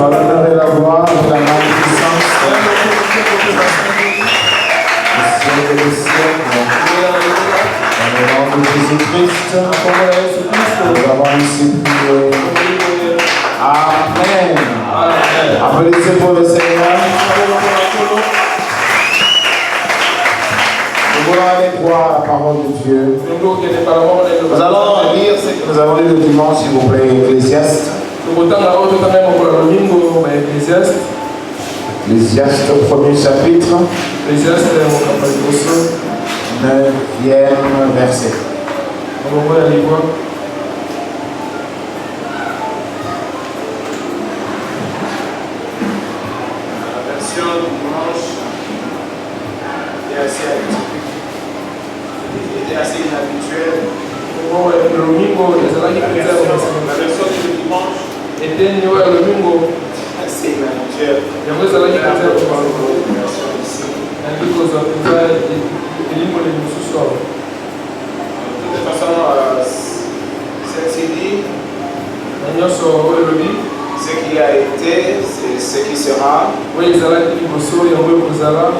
toi l'honneur et la gloire, la magnificence. Le siècle des siècles. Dans le nom de Jésus-Christ, nous avons ainsi prié. Amen. Applaudissez pour le Seigneur. Nous voulons aller voir la parole de Dieu. Nous allons lire ce que nous avons lu le dimanche, s'il vous plaît, Ecclésiaste. Ecclésiaste, au premier chapitre, 9e verset. La version du dimanche est assez atypique. Était assez inhabituelle. La version du dimanche était assez inhabituelle. De toute façon, cette CD, ce qui a été, c'est ce qui sera. Et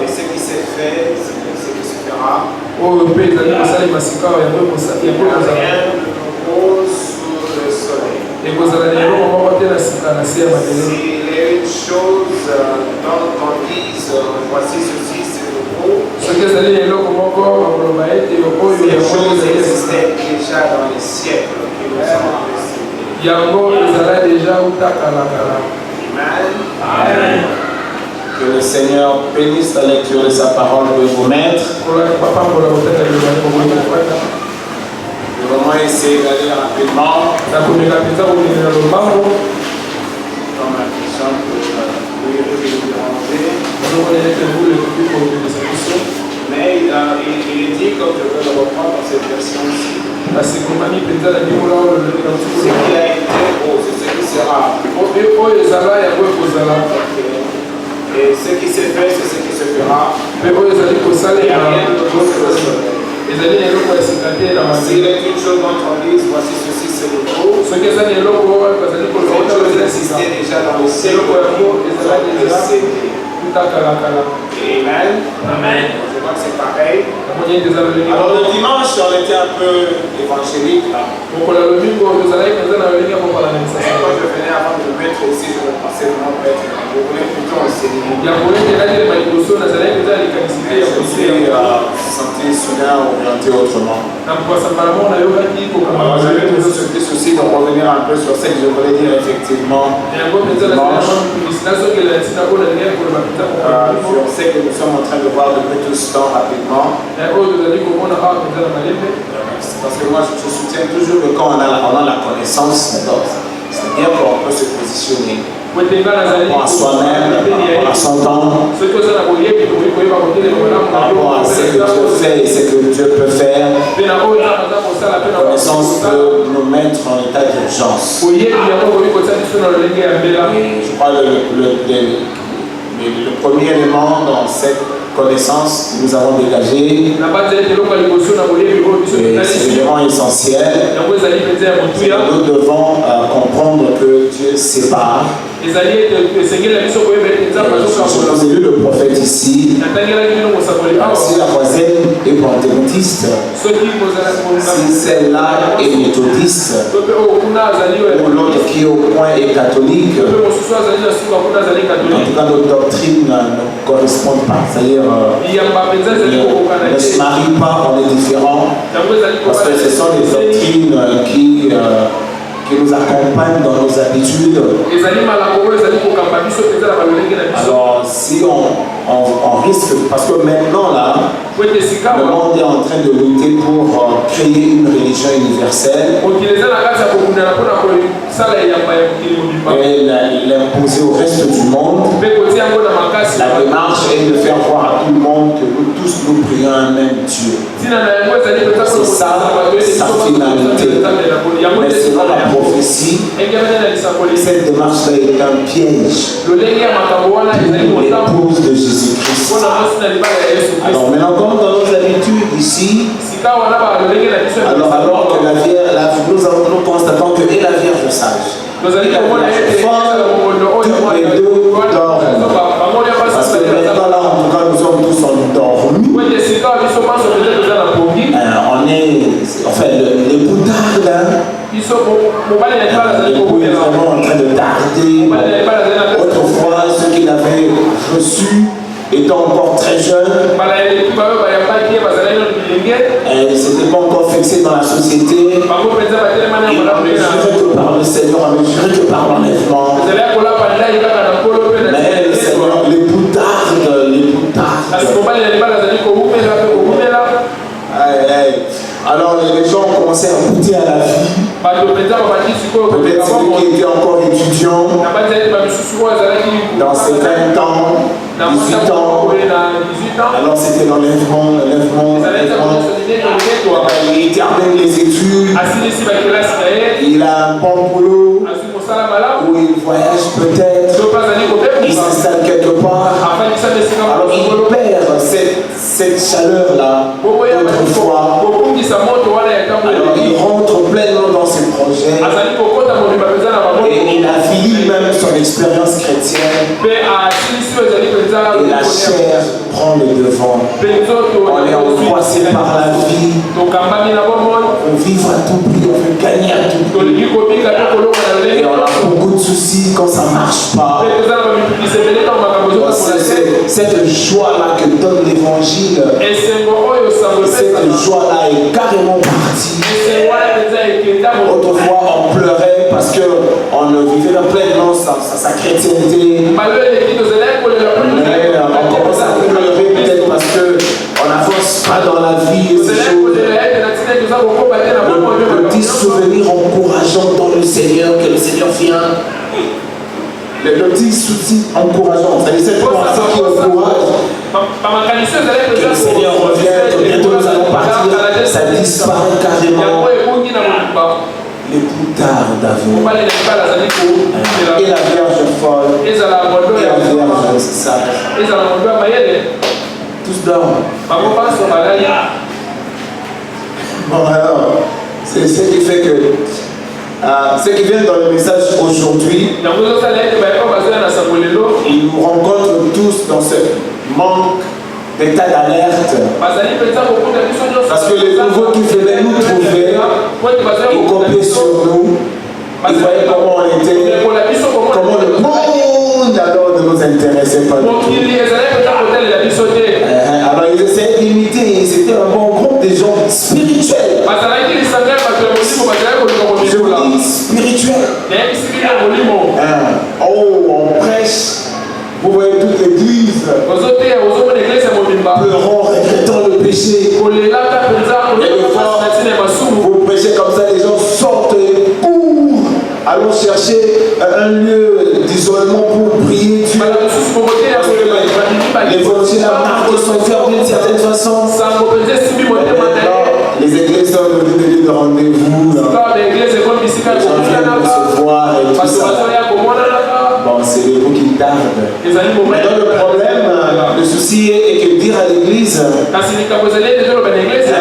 ce qui s'est fait, c'est ce qui se fera. Rien ne repose sous le soleil. Si les choses dont on dise voici ceci, c'est le beau, ces choses existaient déjà dans les siècles qui nous sont Amen. Que le Seigneur bénisse la lecture de sa parole de vous mettre. Je vais vraiment essayer d'aller rapidement. Comme la question que lui déranger. Mais il est dit, comme je vais le reprendre dans cette version-ci, ce qui a été beau, c'est ce qui sera. Et ce qui s'est fait, c'est ce qui se fera. Et rien ne repose sur le soleil. S'il est une chose dont on dise, voici ceci, c'est le beau. Cette chose existait déjà dans le siècle. Amen. Amen. Je vois que c'est pareil. Alors le dimanche, on était un peu évangélique là. Et quand je venais avant de me mettre ici, je ne pensais vraiment pas être. Je voulais plutôt enseigner. Se sentir soudain orienté autrement. Alors j'avais toujours ce petit souci de revenir un peu sur ce que je voulais dire effectivement dimanche. On sait que nous sommes en train de voir depuis tout ce temps rapidement. Parce que moi je soutiens toujours que quand on a la connaissance, c'est bien qu'on peut se positionner par rapport à soi-même, par rapport à son temps, par rapport à ce que Dieu fait et ce que Dieu peut faire. La connaissance peut nous mettre en état d'urgence. Et je crois que le premier élément dans cette connaissance que nous avons dégagé, c'est l'élément essentiel. Nous devons comprendre que Dieu sépare. Je vous ai lu le prophète ici. Si la voisine est pentecôtiste, si celle-là est méthodiste, ou l'autre qui au point est catholique, en tout cas nos doctrines ne correspondent pas. C'est-à-dire, ne se marient pas, on est différents, parce que ce sont des doctrines qui nous accompagnent dans nos habitudes. Alors si on risque, parce que maintenant là, le monde est en train de lutter pour créer une religion universelle et l'imposer au reste du monde. La démarche est de faire voir à tout le monde que nous tous nous prions un même Dieu. C'est ça sa finalité. Mais selon la prophétie, cette démarche-là est un piège pour l'épouse de Jésus-Christ. Alors maintenant, comme dans nos habitudes ici, alors que nous constatons que est la Vierge sage, et la Vierge folle, toutes l'époux est vraiment en train de tarder. Autrefois, ceux qui l'avaient reçu étant encore très jeunes, c'était pas encore fixé dans la société. Et à mesure que par le Seigneur, à mesure que par l'enlèvement, mais le Seigneur, l'époux tarde. Alors les gens ont commencé à goûter à la vie. Peut-être celui qui était encore étudiant dans ses 20 ans, 18 ans. Alors c'était l'enlèvement. Il termine les études. Il a un bon boulot. Où il voyage peut-être. Il s'installe quelque part. Alors il perd cette chaleur-là d'autrefois. Alors il rentre pleinement dans ses projets. Et il affilie même son expérience chrétienne. Et la chair prend le devant. On est angoissé par la vie. On vit à tout prix, on veut gagner à tout prix. Et on a beaucoup de soucis quand ça ne marche pas. Cette joie-là que donne l'évangile, cette joie-là est carrément partie. Autrefois, on pleurait parce qu'on ne vivait pas pleinement sa chrétienté. Mais on commence à pleurer peut-être parce qu'on n'avance pas dans la vie et ces choses. Le petit souvenir encourageant dans le Seigneur, que le Seigneur vient. Le petit souci encourageant, c'est-à-dire cette pensée qui encourage que le Seigneur revient, que bientôt nous allons partir, ça disparaît carrément. L'époux tarde d'avant. Et la Vierge folle. Et la Vierge sage. Tous dorment. Bon alors, c'est ce qui fait que ce qui vient dans le message aujourd'hui, ils nous rencontrent tous dans ce manque d'état d'alerte. Parce que les nouveaux qui venaient nous trouver, ils copiaient sur nous, ils voyaient comment on était, comment le monde alors ne nous intéressait pas. Alors ils essayaient d'imiter, c'était un bon groupe de gens spirituels. Je vous dis spirituel. Oh, on prêche. Vous voyez toute l'église pleurant, regrettant le péché. Et des fois, vous prêchez comme ça, les gens sortent et courent. Allons chercher un lieu d'isolement pour prier Dieu. Les volontiers sont fermés d'une certaine façon. Les églises sont devenues des lieux de rendez-vous. Les gens viennent se voir et tout ça. Bon, c'est les mots qui tardent. Maintenant, le problème, le souci est que dire à l'église,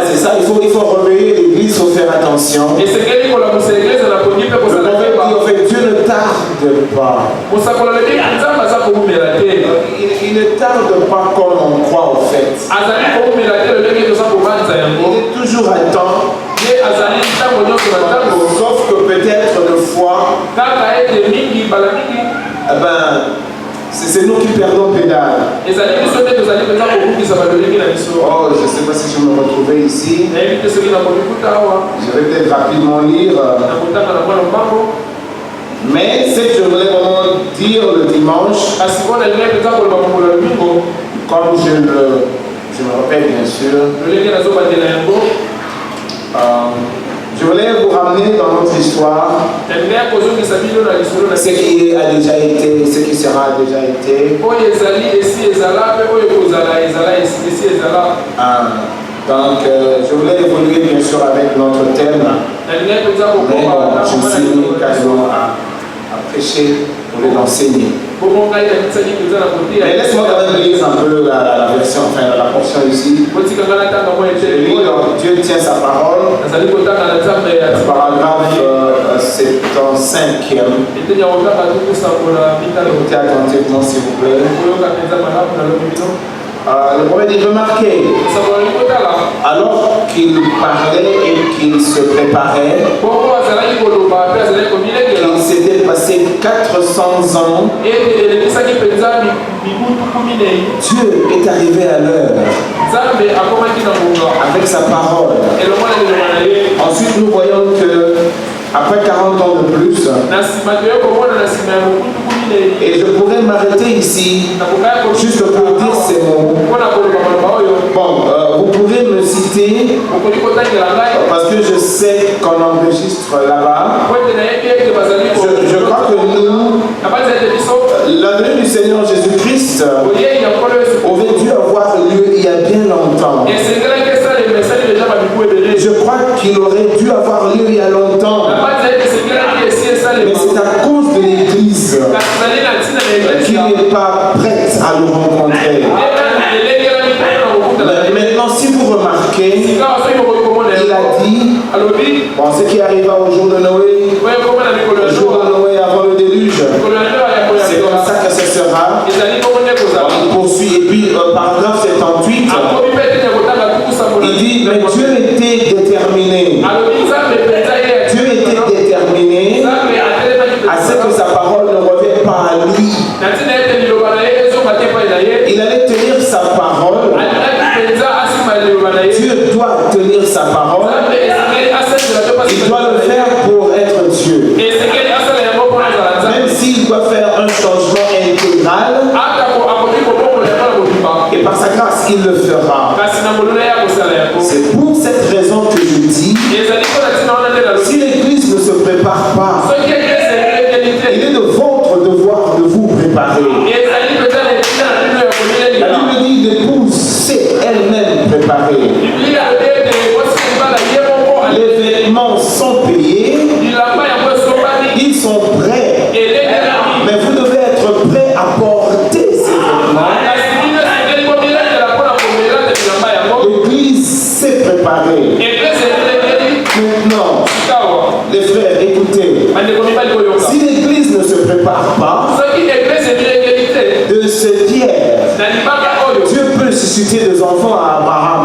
c'est ça, il faut réveiller l'église, il faut faire attention. Le prophète dit, en fait, Dieu ne tarde pas. Il ne tarde pas comme on croit, en fait. Il est toujours à temps. Sauf que peut-être de foi, c'est nous qui perdons pédale. Oh, je ne sais pas si je me retrouvais ici. Je vais peut-être rapidement lire. Mais ce que je voulais vraiment dire le dimanche, comme je me rappelle bien sûr, je voulais vous ramener dans notre histoire ce qui a déjà été, ce qui sera déjà été. Donc, je voulais évoluer bien sûr avec notre thème, mais je me suis mis quasiment à prêcher au lieu d'enseigner. Mais laisse-moi quand même lire un peu la version, enfin la portion ici. Je lis donc Dieu tient sa parole. Le paragraphe 75e. Écoutez attentivement s'il vous plaît. Le premier dit remarquez, Alors qu'il parlait et qu'il se préparait, il s'était passé 400 ans. Dieu est arrivé à l'heure avec sa parole. Ensuite, nous voyons que après 40 ans de plus, et je pourrais m'arrêter ici juste pour dire ces mots. Bon, vous pourrez me citer parce que je sais qu'on enregistre là-bas. Je crois que nous, la venue du Seigneur Jésus-Christ aurait dû avoir lieu il y a bien longtemps. Je crois qu'il aurait dû avoir lieu il y a longtemps. Mais c'est à cause de l'Église qui n'est pas prête à nous rencontrer. Maintenant, si vous remarquez, il a dit, bon, ce qui arriva au jour de Noé, au jour de Noé avant le déluge, c'est comme ça que ce sera. Il poursuit, et puis paragraphe 78, il dit, mais Dieu était déterminé. Dieu était déterminé à ce que sa parole ne revienne pas à lui. Il allait tenir sa parole. Dieu doit tenir sa parole. Il doit le faire pour être Dieu. Même s'il doit faire un changement intégral, et par sa grâce, il le fera. C'est pour cette raison que je dis, si l'Église ne se prépare pas, il est de votre devoir de vous préparer. La Bible dit l'épouse sait elle-même préparer. Les vêtements sont payés, ils sont prêts, mais vous devez être prêt à porter ces vêtements. L'Église s'est préparée. Maintenant, les frères, écoutez, si l'Église ne se prépare pas, de ce Pierre, Dieu peut susciter des enfants à Abraham.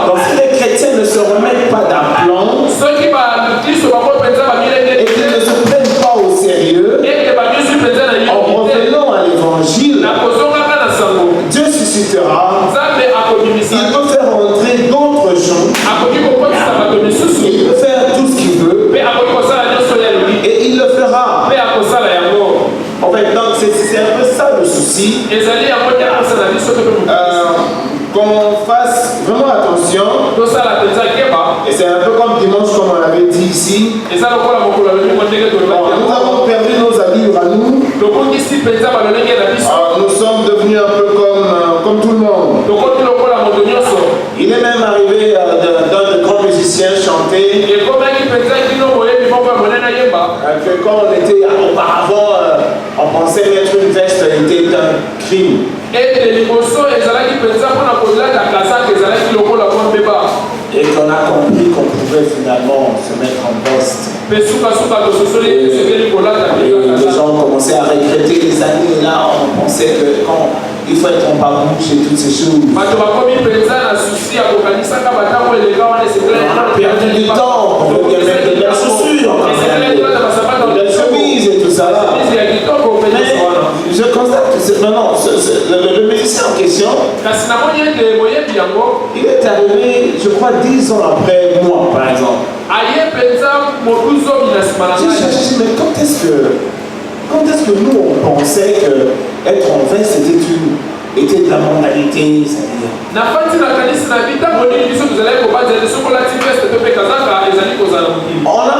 Donc si les chrétiens ne se remettent pas d'aplomb et qu'ils ne se prennent pas au sérieux, en revenant à l'évangile, Dieu suscitera. Il peut faire entrer d'autres gens. Il peut faire tout ce qu'il veut. Et il le fera. En fait, donc c'est un peu ça le souci. Qu'on fasse vraiment attention. Et c'est un peu comme dimanche, comme on l'avait dit ici. Nous avons perdu nos allures à nous. Nous sommes devenus un peu comme tout le monde. Il est même arrivé d'un de grands musiciens chanter que quand on était auparavant, on pensait mettre une veste était un crime. Et qu'on a compris qu'on pouvait finalement se mettre en veste. Et les gens ont commencé à regretter les années là, on pensait que quand il faut être en babouche et toutes ces choses. On a perdu du temps pour bien mettre de belles chaussures, de belles chemises et tout ça. Mais je constate que le musicien en question, il est arrivé, je crois, 10 ans après moi, par exemple. J'ai cherché, mais quand est-ce que nous on pensait que être en veste était de la monalité, c'est-à-dire. On n'a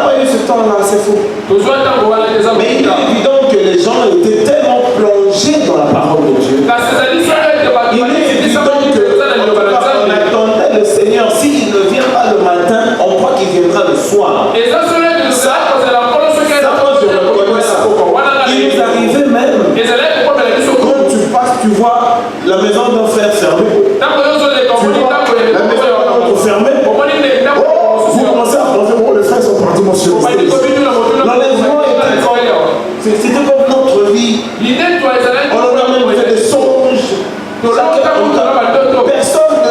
pas eu ce temps-là, c'est faux. Mais il est évident que les gens étaient tellement plongés dans la parole de Dieu. Il est évident qu'on attendait le Seigneur. S'il ne vient pas le matin, on croit qu'il viendra le soir. Il est arrivé même, quand tu passes, tu vois la maison d'un frère fermée. Tu vois la maison d'un autre fermée. Vous commencez à penser, oh, les frères sont partis mentionner. L'enlèvement était comme, c'était comme notre vie. On a même fait des songes. Personne ne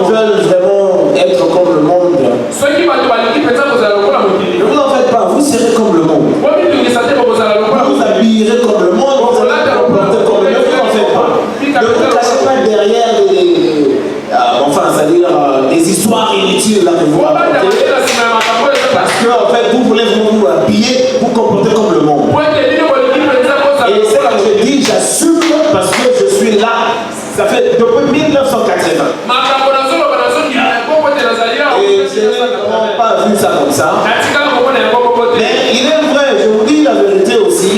veulent vraiment être comme le monde, ne vous en faites pas, vous serez comme le monde. Vous vous habillerez comme le monde, vous allez vous comporter comme le monde, ne vous en faites pas. Ne vous cachez pas derrière des histoires inutiles là que vous racontez. Parce que en fait, vous voulez vous habiller, vous comporter comme le monde. Et c'est là que je dis, j'assume parce que je suis là. Ça fait depuis 1980. Et je n'ai vraiment pas vu ça comme ça. Mais il est vrai, je vous dis la vérité aussi,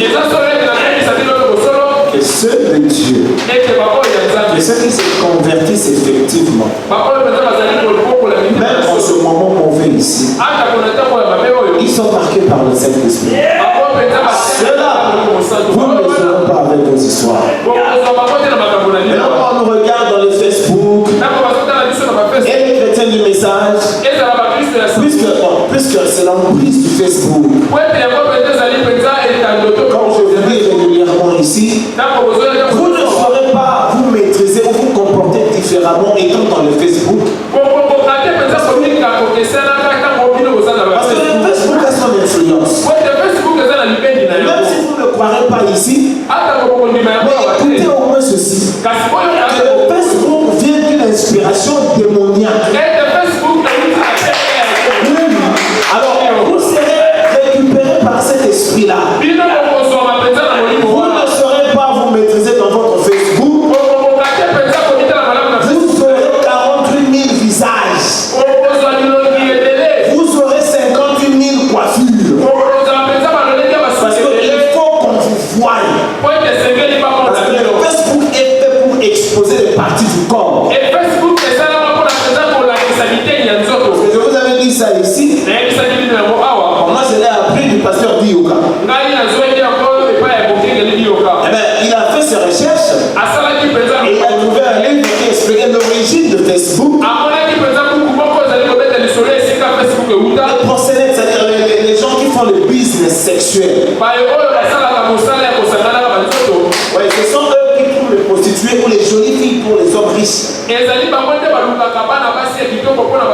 que ceux de Dieu, que ceux qui se convertissent effectivement, même en ce moment mauvais ici, ils sont marqués par le Saint-Esprit. Ceux-là, vous ne les ferez pas avec vos histoires. Maintenant, quand on regarde dans les Facebook et les chrétiens du message, puisque c'est l'emprise du Facebook, comme je vous dis régulièrement ici, vous ne saurez pas vous maîtriser ou vous comporter différemment étant dans le Facebook. Parce que le Facebook a son influence. Même si vous ne le croirez pas ici, mais écoutez au moins ceci, que le Facebook vient d'une inspiration démoniaque. Alors, vous serez récupéré par cet esprit-là. Vous ne saurez pas vous maîtriser dans votre Facebook. Vous aurez 48 000 visages. Vous aurez 58 000 coiffures. Parce qu'il faut qu'on vous voie. Parce que le Facebook est fait pour exposer les parties du corps. Je vous avais dit ça ici. Moi, je l'ai appris du pasteur Dioka. Il a fait ses recherches et il a trouvé un livre qui expliquait l'origine de Facebook. Les prosélytes, c'est-à-dire les gens qui font le business sexuel. Ouais, ce sont eux qui trouvent les prostituées ou les jolies filles pour les hommes riches.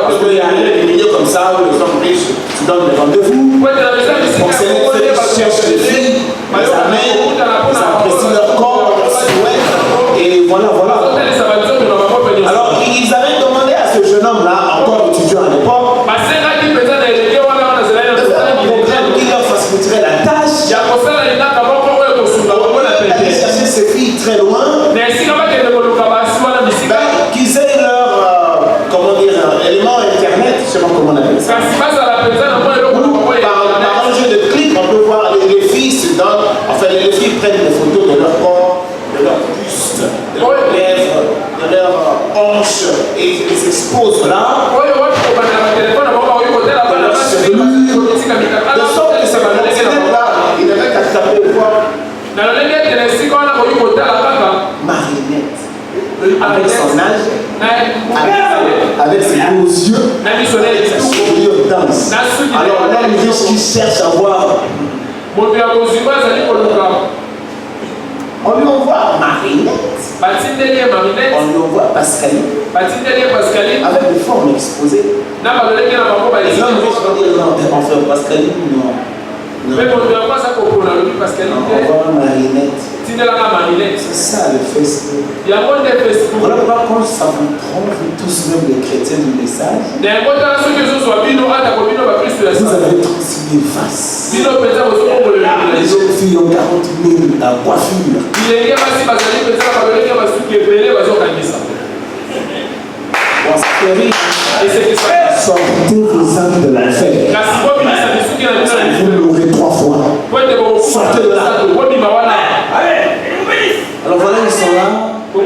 Parce qu'il y a des milieux comme ça où les hommes riches se donnent des rendez-vous. Les prosélytes cherchent des filles, les amènent, ils apprécient leur corps, leur silhouette, et voilà. Alors, ils avaient demandé à ce jeune homme-là, encore étudiant à l'époque, de faire un programme qui leur faciliterait la tâche. D'aller chercher ces filles très loin, qu'ils aient leur élément internet, je sais pas comment on appelle ça. Par un jeu de clics, on peut voir les filles se donnent, enfin les filles prennent des photos de leur corps, de leur buste, de leurs lèvres, de leurs hanches, et ils les exposent là. De sorte que ça va là, il n'avait qu'à taper quoi? Marionnette. Avec son âge, avec ses beaux yeux, avec sa chevelure dense. Alors l'homme riche qui cherche à voir, on lui envoie Marinette, on lui envoie Pascaline, avec des formes exposées. Les hommes riches vont dire non, on fait Pascaline, non. On envoie Marinette. C'est ça le Facebook. Voilà pourquoi quand ça vous trompe, vous tous même les chrétiens du message, vous avez 36 000 faces. Les autres filles ont 40 000 coiffures. Bon, c'est terrible. Sortez vos âmes de l'enfer. Vous l'aurez 3 fois. Sortez de là. Alors voilà, ils sont là. Et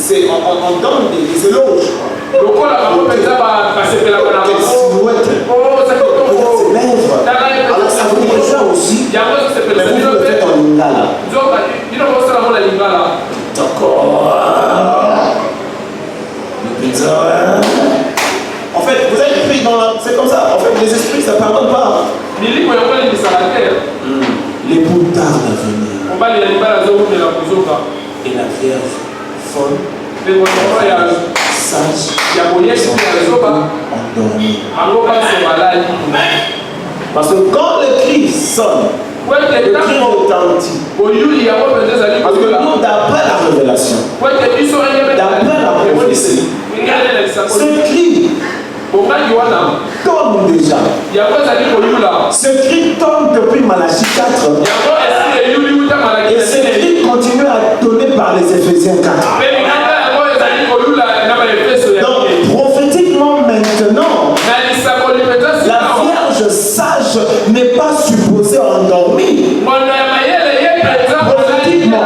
puis comme on donne des éloges. Quelle silhouette. Ses lèvres. Alors ça vous rejoint aussi. Mais vous le faites en lingala. D'accord. En fait, vous êtes pris dans la... C'est comme ça. En fait, les esprits, ça ne pardonne pas. Les boutards à venir. Et la Vierge folle sages endormis. Parce que quand le cri sonne, le cri retentit. Parce que nous, d'après la révélation, d'après la prophétie, ce cri tombe déjà. Ce cri tombe depuis Malachie 4. Et ce cri continue à donner par les Éphésiens 4. Donc, prophétiquement maintenant, la Vierge sage n'est pas supposée endormie. Prophétiquement,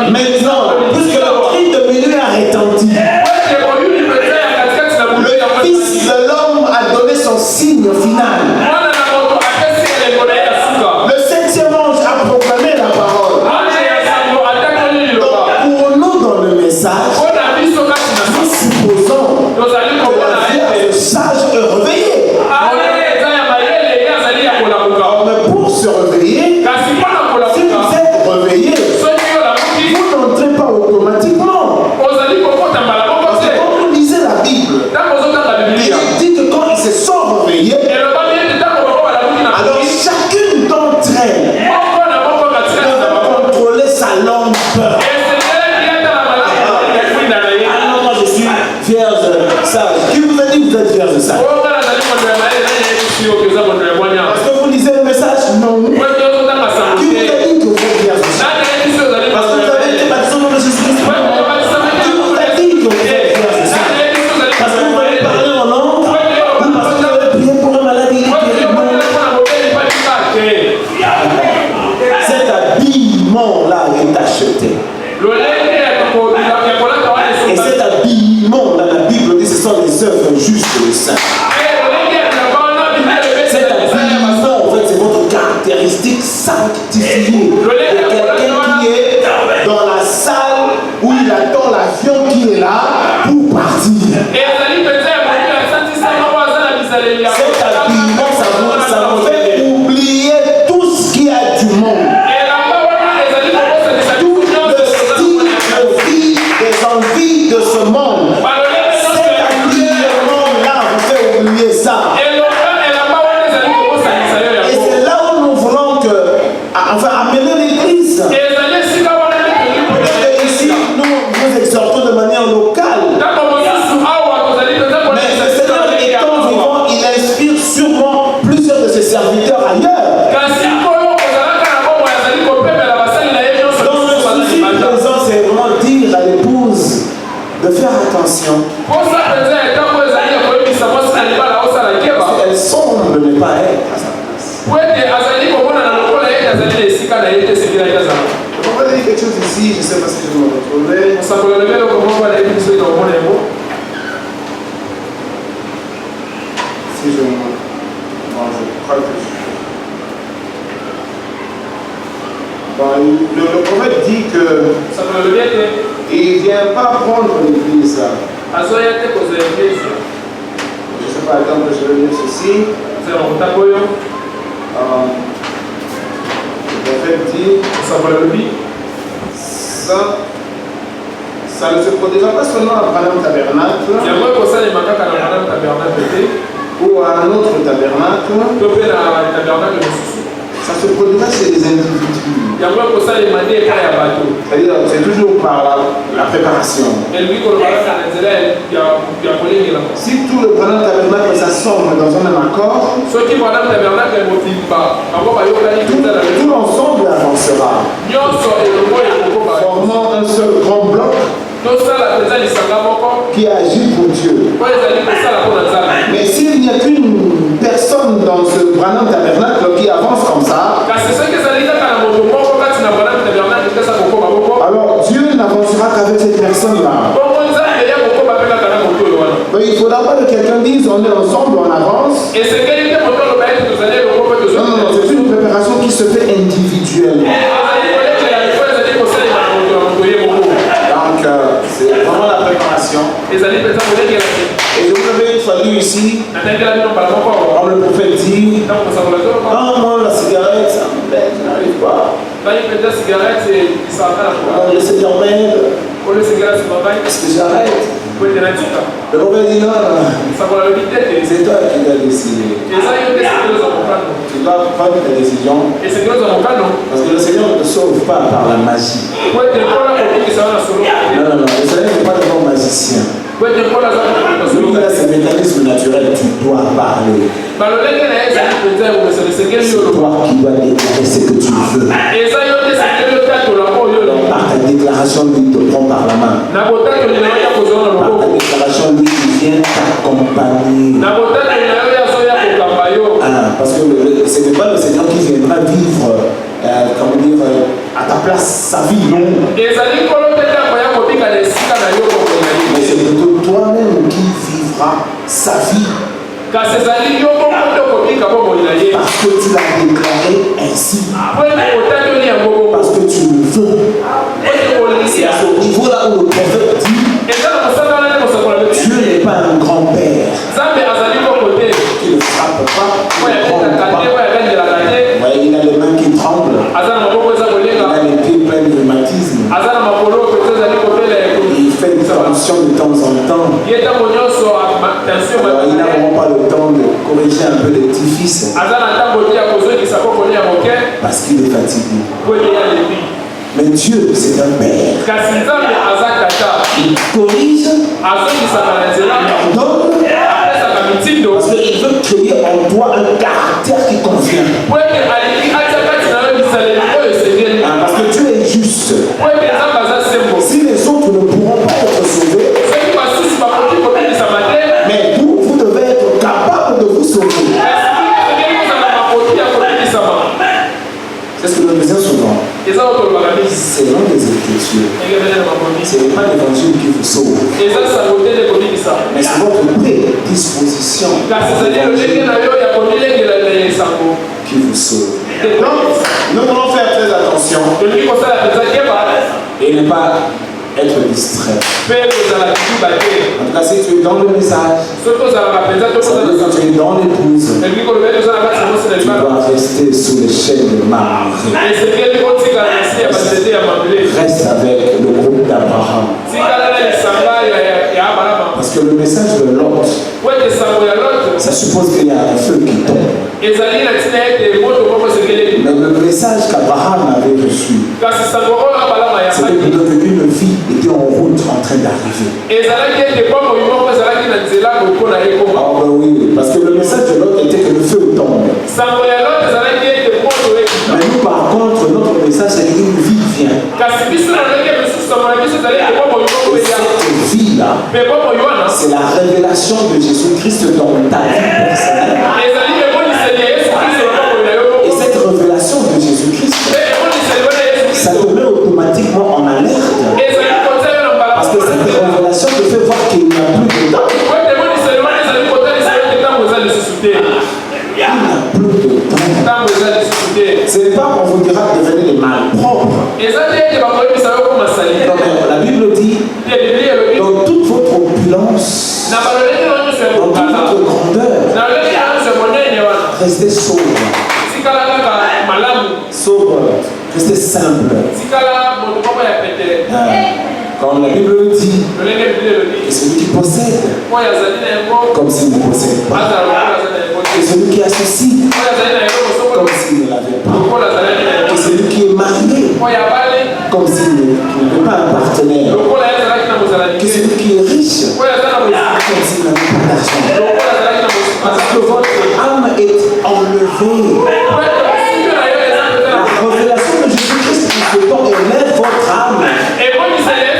maintenant, puisque le cri de minuit a retenti, le Fils de l'homme a donné son signe final. Le 7e ange a proclamé la parole. Donc, pour nous dans le message, nous supposons que la Vierge sage est réveillée. Mais pour se réveiller, si vous êtes réveillé, vous n'entrez pas automatiquement. Parce que quand vous lisez la Bible, il dit que quand ils se sont réveillés, alors chacune d'entre elles devait contrôler sa langue. Alors moi je suis vierge sage. Qui vous a dit que vous êtes vierge sage? Parce que vous lisez le message? Non. Qui vous a dit que vous êtes vierge sage? Parce que vous avez été baptisé au nom de Jésus-Christ? Qui vous a dit que vous êtes vierge sage? Parce que vous avez parlé en langue? Ou parce que vous avez prié pour un malade et il est guéri? Cet habillement-là est acheté. Et cet habillement dans la Bible dit que ce sont les œuvres justes des saints. Cet habillement, en fait, c'est votre caractéristique sanctifiée de quelqu'un qui est dans la salle où il attend l'avion qui est là pour partir. Cet habillement, ça vous fait oublier tout ce qui a du monde. Tout le style de vie, des envies de ce monde. Cet habillement-là vous fait oublier ça. Et c'est là où nous voulons amener l'église. Peut-être ici, nous exhortons de manière locale. Mais le Seigneur étant vivant, il inspire sûrement plusieurs de ses serviteurs ailleurs. Donc le souci présent, c'est vraiment dire à l'épouse de faire attention. Elle semble ne pas être à sa place. On va dire quelque chose ici, je ne sais pas si je vais me retrouver. Si je crois que le prophète dit que il ne vient pas prendre l'église. Je ne sais pas, attends que je vais lire ceci. Le prophète dit ça ne se produira pas seulement à Branham Tabernacle ou à un autre tabernacle. Ça se produira chez les individus. C'est-à-dire, c'est toujours par la préparation. Si tout le Branham Tabernacle s'assemble dans un même accord, tout l'ensemble avancera, formant un seul grand bloc qui agit pour Dieu. Mais s'il n'y a qu'une personne dans ce Branham Tabernacle qui avance comme ça, alors Dieu n'avancera qu'avec cette personne-là. Donc il ne faudra pas que quelqu'un dise on est ensemble, on avance. Non, c'est une préparation qui se fait individuellement. Donc c'est vraiment la préparation. Et vous avez fallu ici, comme le prophète dit, non, moi la cigarette, ça me plaît, je n'arrive pas. Le Seigneur m'aide. Est-ce que j'arrête? Le prophète dit non, c'est toi qui dois décider. Tu dois prendre tes décisions. Parce que le Seigneur ne te sauve pas par la magie. Non, le Seigneur n'est pas le bon magicien. Lui, il a ses mécanismes naturels, tu dois parler. C'est toi qui dois déclarer ce que tu veux. Par ta déclaration, lui te prend par la main. Par ta déclaration, lui vient t'accompagner. Parce que ce n'est pas le Seigneur qui viendra vivre à ta place sa vie, non. Mais c'est plutôt toi-même qui vivra sa vie. Parce que tu l'as déclaré ainsi. Parce que tu le veux. C'est à ce niveau-là où le prophète dit Dieu n'est pas un grand-père qui ne frappe pas. Il a les mains qui tremblent. Il a les pieds pleins de rhumatisme. Il fait une tension de temps en temps. Alors, il n'a vraiment pas le temps de corriger un peu les petits-fils. Parce qu'il est fatigué. Mais Dieu, c'est un père. Il corrige, il ordonne, parce qu'il veut créer en toi un caractère qui convient. Parce que Dieu est juste. Si les autres ne pourront pas être sauvés, mais vous devez être capable de vous sauver. C'est ce que nous disons souvent. C'est l'un des Écritures. Ce n'est pas l'évangile qui vous sauve. Mais c'est votre prédisposition qui vous sauve. Donc, nous devons faire très attention et ne pas être distrait. En tout cas, si tu es dans le message, quand tu es dans l'épouse, tu dois rester sous les chaînes de marbre. Reste avec le groupe d'Abraham. Parce que le message de Lot, ça suppose qu'il y a un feu qui tombe. Mais le message qu'Abraham avait reçu, c'était que une vie était en route en train d'arriver. Ah ben oui, parce que le message de Lot était que le feu tombe. Mais nous par contre, notre message c'est qu'une vie vient. Et cette vie-là, c'est la révélation de Jésus-Christ dans ta vie personnelle. Et cette révélation de Jésus-Christ, ça te met automatiquement en alerte. Parce que cette révélation te fait voir qu'il n'y a plus de temps. Il n'y a plus de temps. Ce n'est pas qu'on vous dira de devenir des malpropres. La Bible dit, dans toute votre opulence, dans toute votre grandeur, restez sobre. Sobre, restez simple. Quand la Bible dit que celui qui possède, comme s'il ne possède pas, et celui qui a ceci, comme s'il ne l'avait pas, et celui qui est marié, comme s'il n'avait pas un partenaire, que celui qui est riche, comme s'il n'avait pas d'argent. Parce que votre âme est enlevée. La révélation de Jésus-Christ qui se tend élève votre âme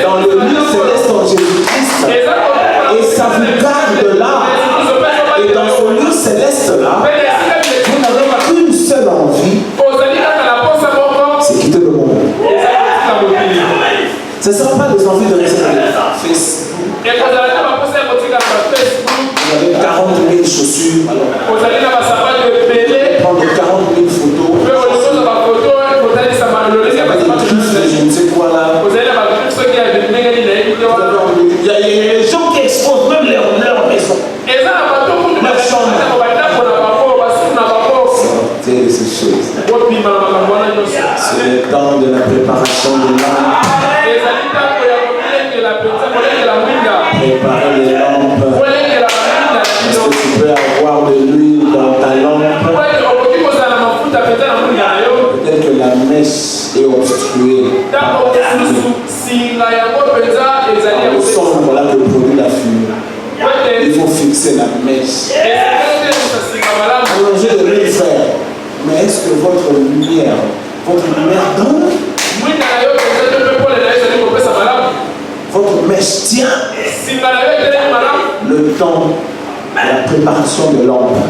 dans le lieu céleste en Jésus-Christ. Et ça vous garde là. Et dans ce lieu céleste là, vous n'avez qu'une seule envie, c'est quitter le monde. Ce ne sera pas des envies de rester dans Facebook. Vous avez 40 000 chaussures. Prendre 40 000 photos. Je ne sais quoi là. Il y a des gens qui exposent même leur maison. Leur chambre. Sortez de ces choses. C'est le temps de la préparation de l'âme. préparer les lampes. Est-ce que tu peux avoir de l'huile dans ta lampe? Peut-être que la mèche est obstruée. Au son, voilà que produit la fumée. Il faut fixer la mèche. Allongez de l'huile, frère. Mais est-ce que votre lumière donne? Votre mèche tient le temps de la préparation de l'ombre.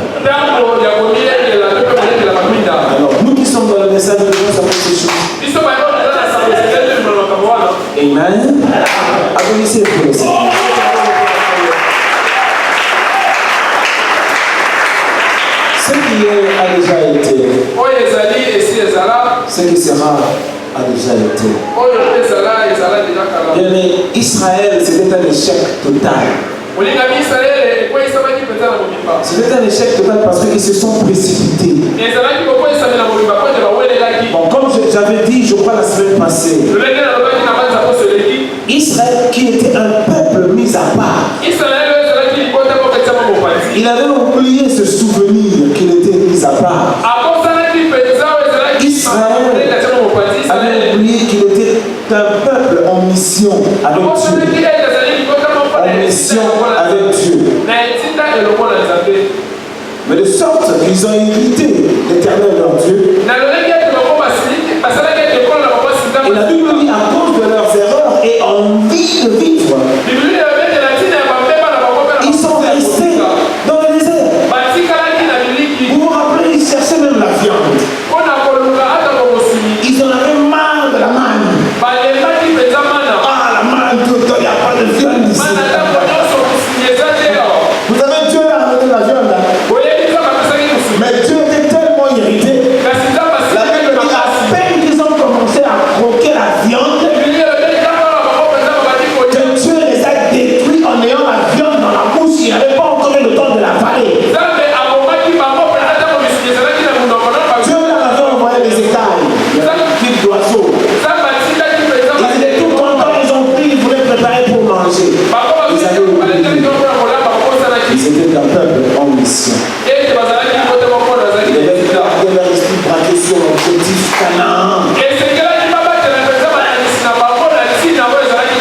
Alors, nous qui sommes dans le message de Dieu, ça fait ces choses. Amen. Applaudissez pour le Seigneur. Ce qui a déjà été, ce qui sera a déjà été. Bien, mais Israël, c'était un échec total. C'était un échec total parce qu'ils se sont précipités. Bon, comme j'avais dit, je crois la semaine passée, Israël qui était un peuple mis à part, il avait oublié ce souvenir qu'il était mis à part. Israël avait oublié qu'il était un peuple en mission avec Dieu. En mission avec Dieu. Mais de sorte qu'ils ont irrité l'Éternel leur Dieu. Et la Bible dit à cause de leurs erreurs et envie de vivre, ils sont restés dans le désert. Vous vous rappelez, ils cherchaient même la viande. Ils en avaient marre de la manne. Ah, la manne, il n'y a pas de viande ici. Vous avez Dieu a ramené la viande là. Mais Dieu était tellement irrité. La Bible dit à peine qu'ils ont commencé à croquer la viande, que Dieu les a détruits en ayant la viande dans la bouche. Il n'avait pas encore eu le temps de l'avaler. Dieu leur avait envoyé les écailles, les petits oiseaux. Ils étaient tout contents, ils ont pris, ils voulaient préparer pour manger. Ils étaient un peuple en mission. Ils avaient leur esprit braqué sur l'objectif Canaan.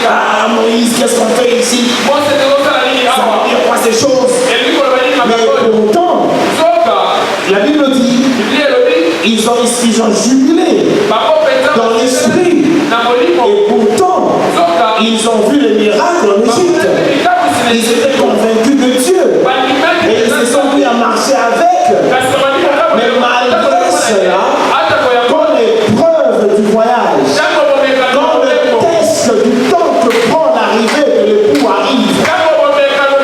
Ah, Moïse, qu'est-ce qu'on fait ici? Ça veut dire quoi ces choses? Mais pourtant, la Bible dit, ils ont jubilé dans l'esprit. Et pourtant, ils ont vu les miracles en Égypte. Ils étaient convaincus de Dieu. Et ils se sont mis à marcher avec. Mais malgré cela, quand l'épreuve du voyage, quand le test du temps que prend l'arrivée de l'époux arrive,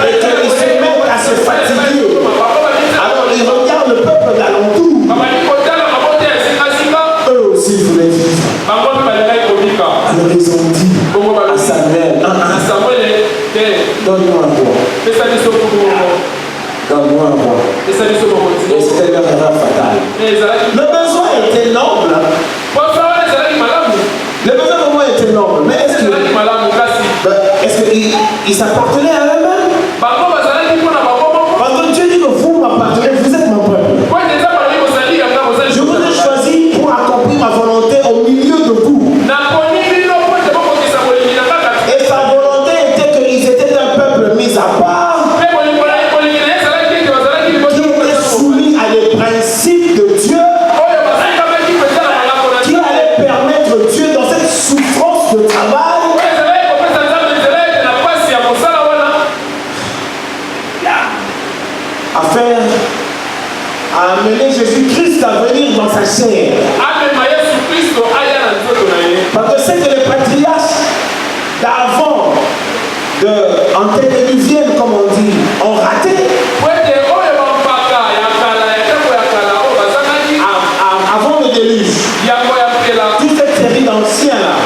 et qu'ils se mettent à se fatiguer, alors ils regardent le peuple d'alentour. Eux aussi voulaient vivre. Alors ils ont dit à Samuel, donne-nous un roi. Donne-nous un roi. Et c'était leur erreur fatale. Le besoin était noble. Le besoin vraiment était noble. Mais est-ce qu'ils s'appartenaient à eux-mêmes? Parce que Dieu dit que vous m'appartenez, vous êtes mon peuple. Je vous ai choisi pour accomplir ma volonté au milieu de vous. Et sa volonté était qu'ils étaient un peuple mis à part, qui était soumis à des principes de Dieu, qui allait permettre Dieu dans cette souffrance de travail à amener Jésus-Christ à venir dans sa chair. Parce que c'est que les patriarches d'avant, antédiluviennes comme on dit, ont raté. Avant le déluge, toute cette série d'anciens là,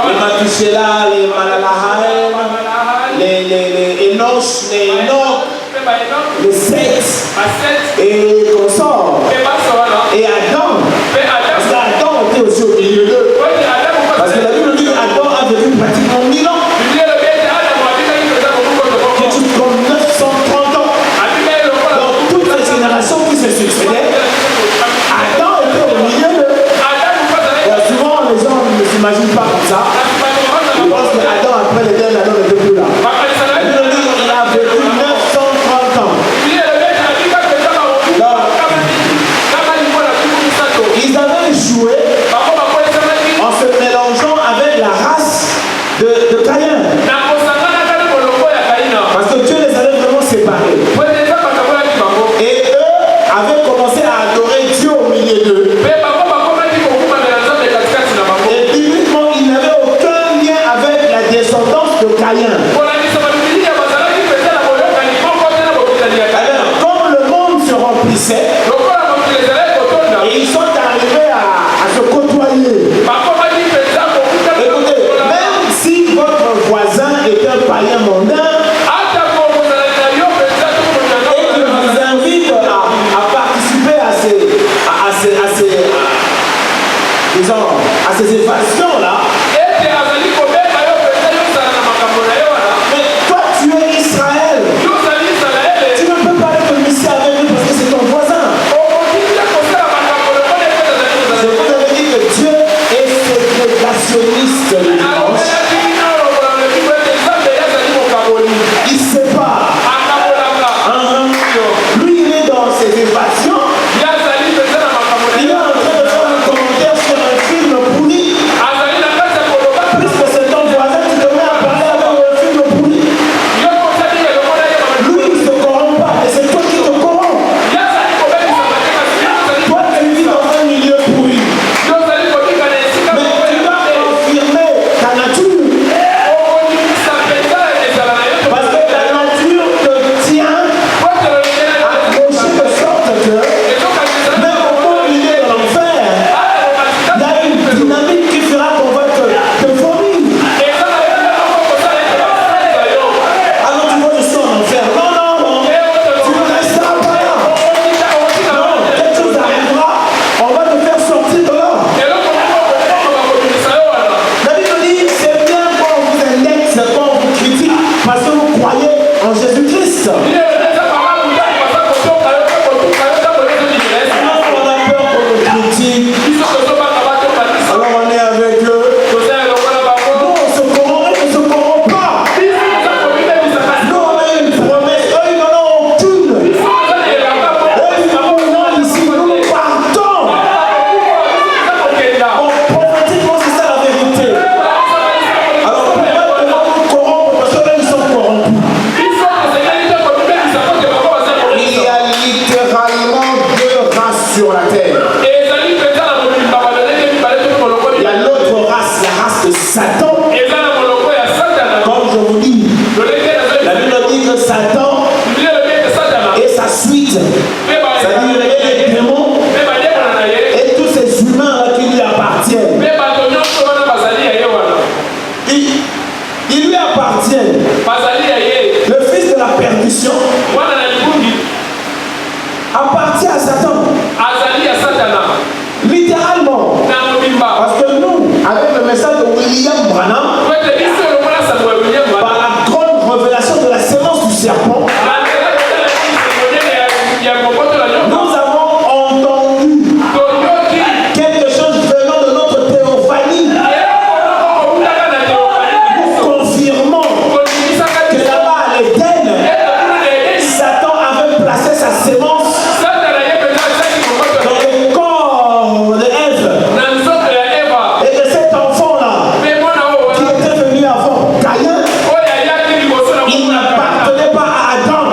les Matushela, les Malalahael, les Enoch, les Enoch, les Seth et consorts, et Adam. Parce qu'Adam était aussi au milieu d'eux. Parce que la Bible dit qu'Adam a vécu pratiquement 1000 ans. accomplissait. Et ils sont arrivés à se côtoyer. Écoutez, même si votre voisin est un païen mondain, et qu'il vous invite à participer à ces évasions-là, mais toi tu es Israël. Tu ne peux pas être ici avec lui parce que c'est ton voisin. Je vous avais dit que Dieu est ségrégationniste le dimanche. Il sépare. Lui, il est dans ses évasions. Il est en train de faire un commentaire sur un film pourri. Puisque c'est ton voisin, tu te mets à parler avec un film pourri. Lui, il ne se corrompt pas, et c'est toi qui te corromps. Toi, tu vis dans un milieu pourri. Mais tu dois confirmer ta nature. Parce que ta nature te tient accroché de sorte que même au moment où il est dans l'enfer, il y a une dynamique qui fera qu'on va te vomir. Alors tu vois, je suis en enfer. Non, tu ne resteras pas là. Non, quelque chose arrivera, on va te faire sortir de là. La Bible dit, c'est bien quand on vous indexe, quand on vous critique, parce que vous croyez en Jésus-Christ. Non, on a peur qu'on nous critique, alors on est avec eux. Non, on se corrompt, ils ne se corrompent pas. Nous, on a une promesse, eux, ils n'en ont aucune. Eux, ils n'ont ici, nous partons. Pratiquement, c'est ça la vérité. Alors, pourquoi nous corrompre? Parce que ils sont corrompus. Il y a littéralement deux races sur la terre. Il y a l'autre race, la race de Satan. Comme je vous dis, la Bible dit que Satan et sa suite, c'est-à-dire les démons et tous ces humains qui lui appartiennent, ils lui appartiennent. Le fils de la perdition appartient à Satan. Littéralement. Parce que nous, avec le message de William Branham, par la grande révélation de la sémence du serpent, nous avons entendu quelque chose venant de notre théophanie, confirmant que là-bas à l'Éden, Satan avait placé sa sémence dans le corps de Ève. Et que cet enfant-là, qui était venu avant Caïn, il n'appartenait pas à Adam,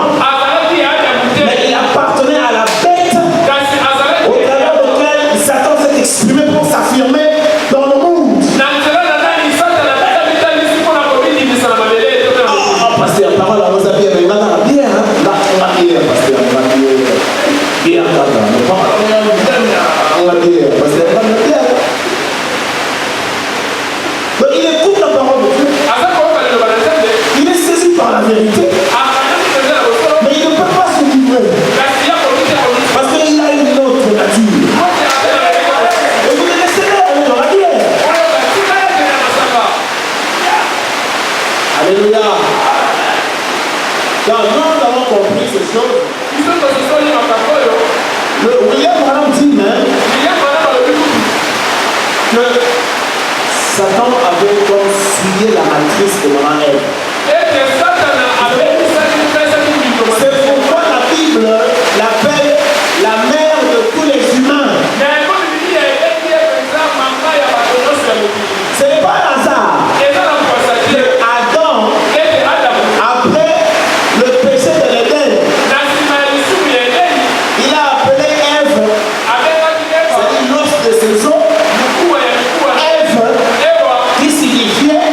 mais il appartenait à la bête au travers de laquelle Satan s'est exprimé pour s'affirmer dans le monde. Oh, pasteur, parole à vos amis, mais maintenant, bien, hein? Là, on va dire, pasteur, on va dire, bien, maintenant, mais parole à vos amis, on va dire, pasteur, on va dire, bien. Donc, il écoute la parole de Dieu, il est saisi par la vérité, mais il ne peut pas se livrer, parce qu'il a une autre nature. Et vous le laissez là, dans la bière. Alléluia. Quand nous avons compris ces choses, le William Branham dit même que Satan avait comme souillé la matrice de maman Ève. C'est pourquoi la Bible l'appelle la mère de tous les humains. Ce n'est pas un hasard que Adam, après le péché de l'Éden, il a appelé Ève, c'est-à-dire l'os de ses os, Ève, qui signifiait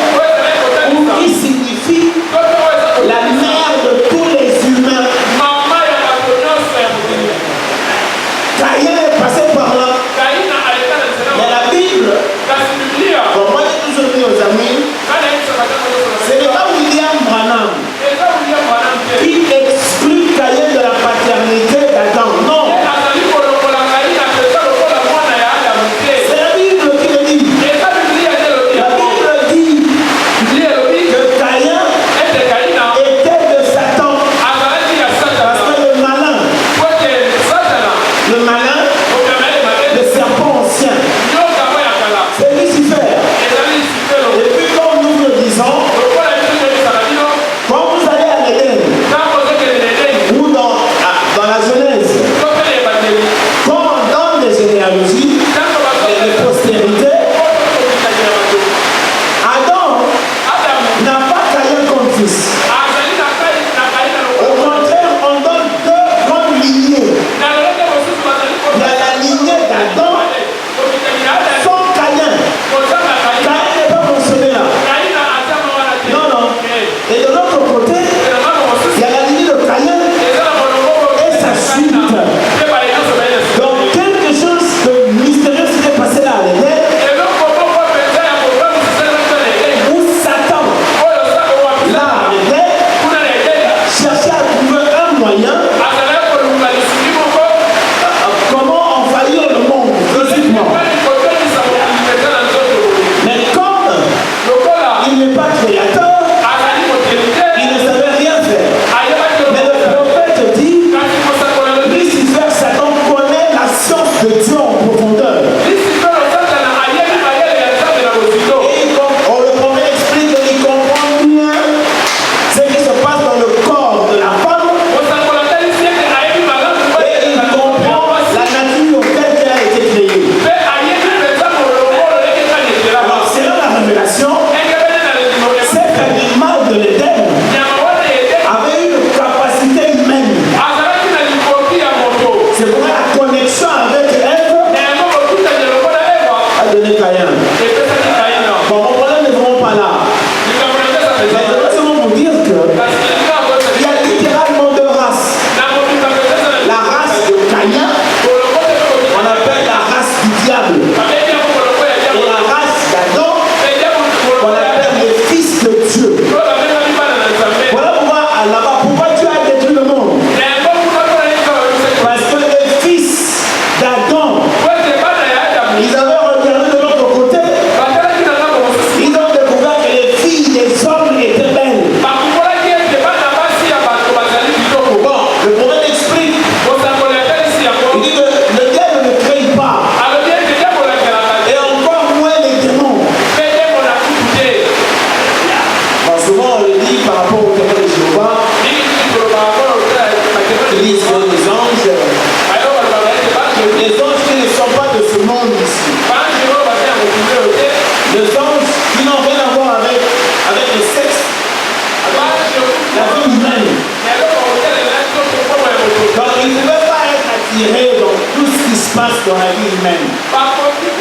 dans la vie humaine.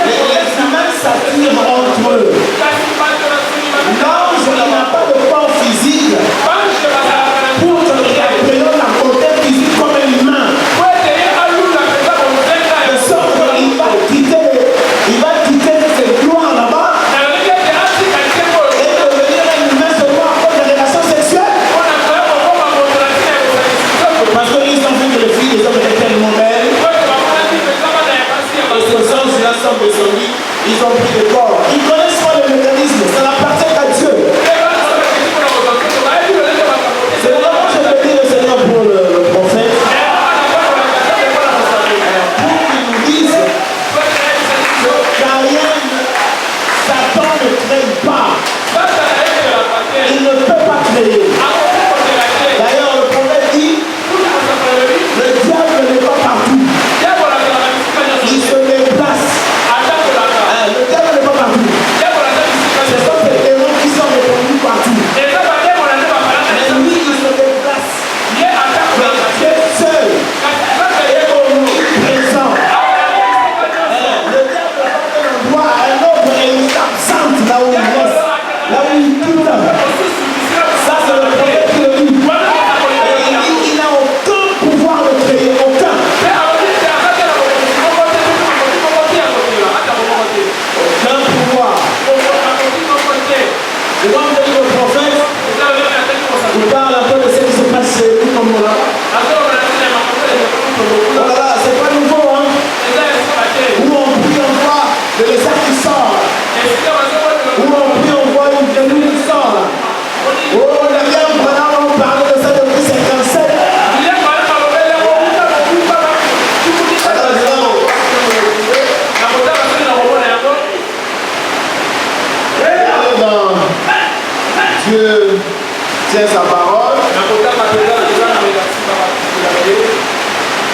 Les humains s'attirent entre eux. L'ange n'a pas de corps physique pour te regarder la côté physique comme un humain. De sorte qu'il va quitter ses gloires là-bas et devenir un humain seulement à cause des relations sexuelles. Parce qu'ils ont vu que les filles des hommes étaient tellement belles. Et ces anges-là sont descendus, ils ont pris le corps. Ils connaissent pas le mécanisme, ça n'appartient qu'à Dieu. C'est vraiment je vais dire le Seigneur pour le prophète. Pour qu'il nous dise qu'Ariel, Satan ne crée pas. Il ne peut pas créer. D'ailleurs, le prophète dit, le diable n'est pas partout. Il se déplace. Le diable n'est pas partout. Ce sont des démons qui sont répandus partout. Mais lui, il se déplace. Dieu seul est présent. Le diable a fait un endroit, un autre, et il s'absente là où il reste, là où il quitte. Ça, c'est le prophète qui le dit. Et il dit qu'il n'a aucun pouvoir de créer, aucun. Aucun pouvoir. Je dois me dire au prophète, il parle un peu de ce qui se passe chez nous comme là. Voilà, c'est pas nouveau, hein. Où on prie, on voit le message qui sort. Où on prie, on voit une grenouille qui sort. Oh, on a bien on parle de ça depuis 57. Dieu tient sa parole.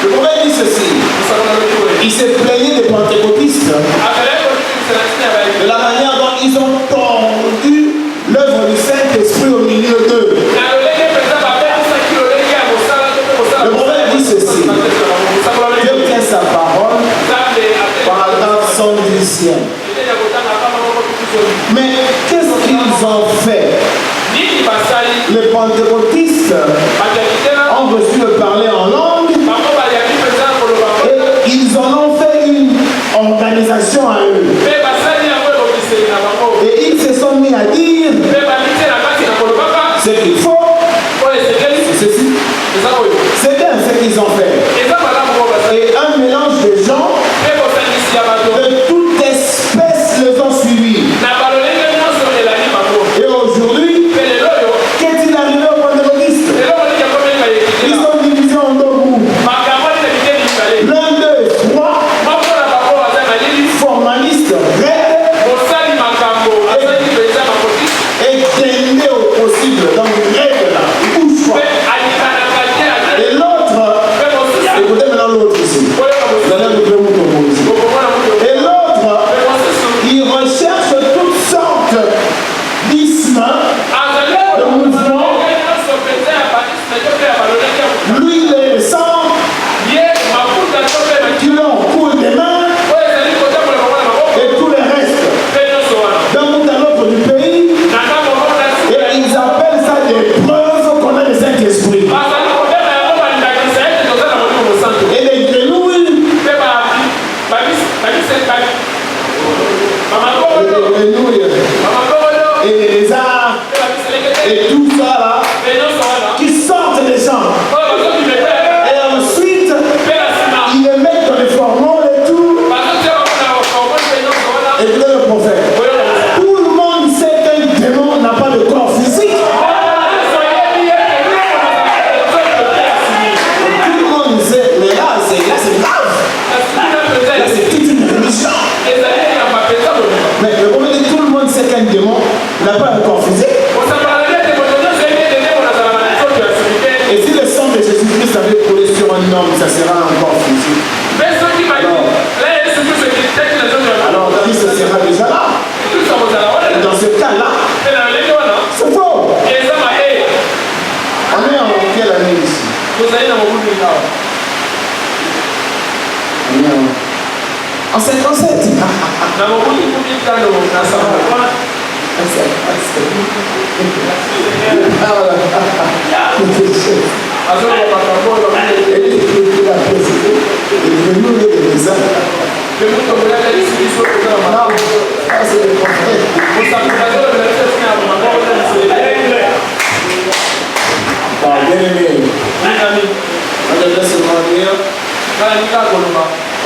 Le prophète dit ceci. Il s'est plaigné des pentecôtistes de la manière dont ils ont tordu l'œuvre du Saint-Esprit au milieu d'eux. Le prophète dit ceci. Dieu tient sa parole pendant son dixième. Mais qu'est-ce qu'ils ont fait? Les pentecôtistes ont reçu le parler en langue et ils en ont fait une organisation à eux. Et ils se sont mis à dire ce qu'il faut, c'est ceci. C'est bien ce qu'ils ont fait. Et un mélange de gens de toute espèce les ont suivis. Et aujourd'hui, qu'est-il arrivé aux pentecôtistes? Ils sont divisés en deux groupes. L'un d'eux est froid, formaliste, raide, et traîné au possible. Donc raide là, bouge froid. Et l'autre, écoutez maintenant l'autre ici. Vous allez me faire mon tour ici. Et l'autre, il recherche toutes sortes d'ismes, de mouvements. Lui, il est sang qui leur coule des mains et tout le reste. D'un bout à l'autre du pays, et ils appellent ça des preuves qu'on a le Saint-Esprit. Et les grenouilles, et les lézards, et tout ça là, qui sortent des gens. Et ensuite, ils les mettent dans les formules et tout. Et puis le prophète. Tout le monde sait qu'un démon n'a pas de corps physique. Tout le monde sait, mais là c'est grave. Là c'est toute une religion. Mais le prophète dit tout le monde sait qu'un démon n'a pas de corps physique. Et si le sang de Jésus-Christ avait coulé sur un homme, ça sera un corps physique. Alors Christ sera déjà là. Et dans ce cas-là, c'est faux. On est en quelle année ici? On est en En 57.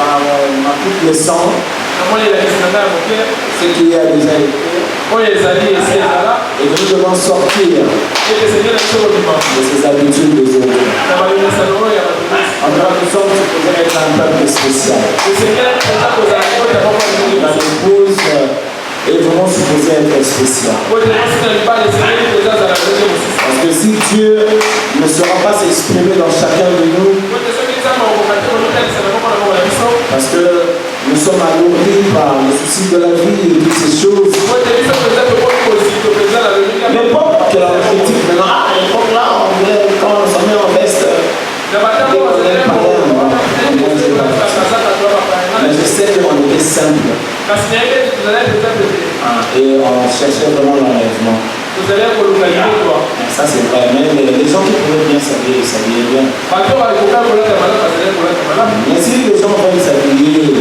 Par ma coupe de sang, ce qui a déjà été, et nous devons sortir de ces habitudes des autres. En tant que nous sommes supposés être un peuple spécial. La épouse est vraiment supposée être spéciale. Parce que si Dieu ne saura pas s'exprimer dans chacun de nous, parce que nous sommes alourdis par le souci de la vie et toutes ces choses. L'époque que la critique maintenant, à l'époque là, quand on s'en met en veste, mais je sais qu'on était simple. Et on cherchait vraiment l'enlèvement. Ça c'est vrai, mais les gens qui pouvaient bien s'habiller bien. Mais si les gens veulent s'habiller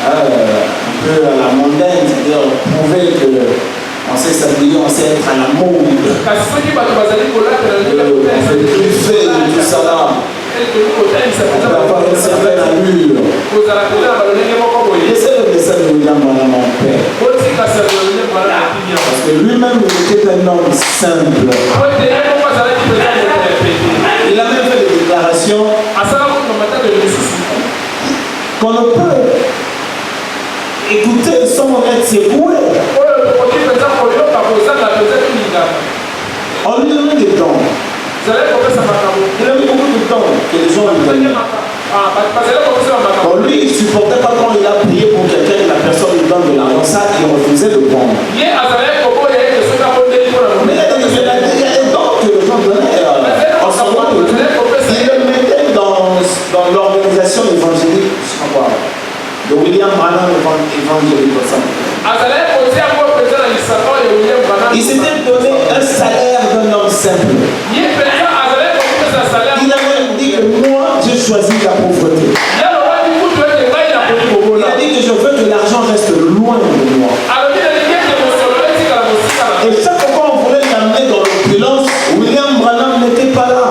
un peu à la mondaine, c'est-à-dire prouver qu'on sait s'habiller, on sait être à la mode, on fait griffer tout ça là, on peut avoir une certaine allure. J'essaie de laisser le William Branham mon père. Parce que lui-même était un homme simple. Il a même fait des déclarations qu'on ne peut écouter sans être secoué. On lui donne des dons. Il a mis beaucoup de temps que les gens lui donnaient. Bon, lui, il ne supportait pas quand il a prié pour quelqu'un et la personne lui donne de l'argent. Ça, il refusait de prendre. Mais il y a des dons que les gens donnaient. En ce moment, il le mettait dans l'organisation évangélique, je sais pas quoi, de William Branham évangélique. Il s'était donné un salaire d'un homme simple. Il a même dit que moi, j'ai choisi la pauvreté. Il a dit que je veux que l'argent reste loin de moi. Et chaque fois qu'on voulait l'amener dans l'opulence, William Branham n'était pas là.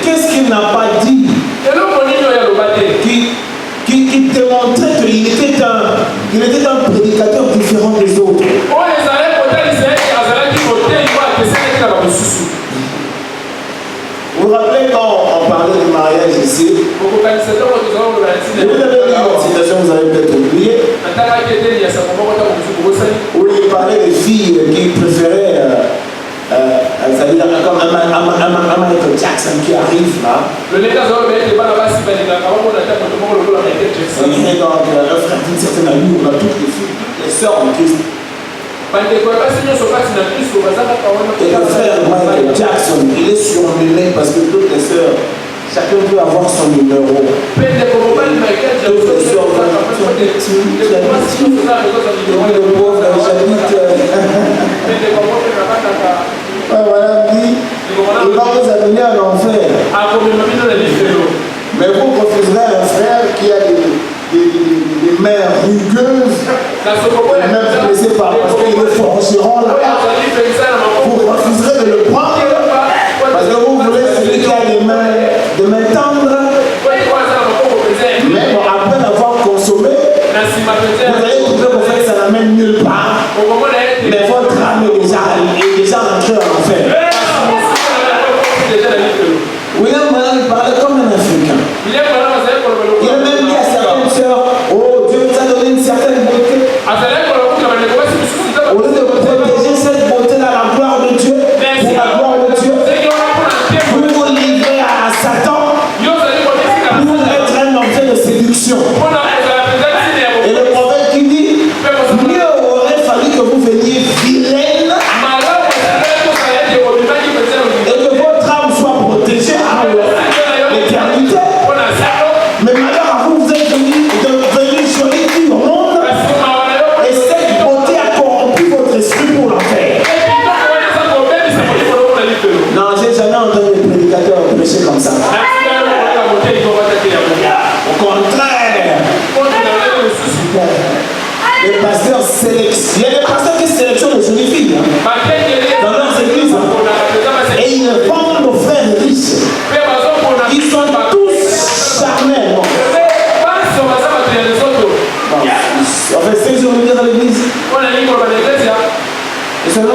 Qu'est-ce qu'il n'a pas dit? Qui démontrait qu'il était un prédicateur différent des autres. Vous vous rappelez quand on parlait du mariage ici? Vous avez lu la citation, vous avez peut-être oublié. Où il parlait des filles qui préféraient, c'est-à-dire comme un Michael Jackson qui arrive là. Et donc, leur frère d'une certaine allure, on a toutes les filles, toutes les sœurs en Christ. Et le frère Michael Jackson, il est surnommé parce que toutes les sœurs, chacun veut avoir son numéro. Toutes les sœurs veulent le pauvre, j'habite. Voilà, dit, il va vous amener à l'enfer. Mais vous refuserez un frère qui a des mères rugueuses, même blessées parce qu'il est forgeron là-bas. Vous refuserez de le prendre parce que vous voulez celui qui a des mains tendres. Mais bon, après l'avoir consommé, vous allez trouver qu'en fait ça n'amène nulle part. Mais votre âme est déjà entrée en enfer. William Branham parlait comme un Africain. Il a même dit à certaines sœurs, oh Dieu nous a donné une certaine beauté. Au lieu de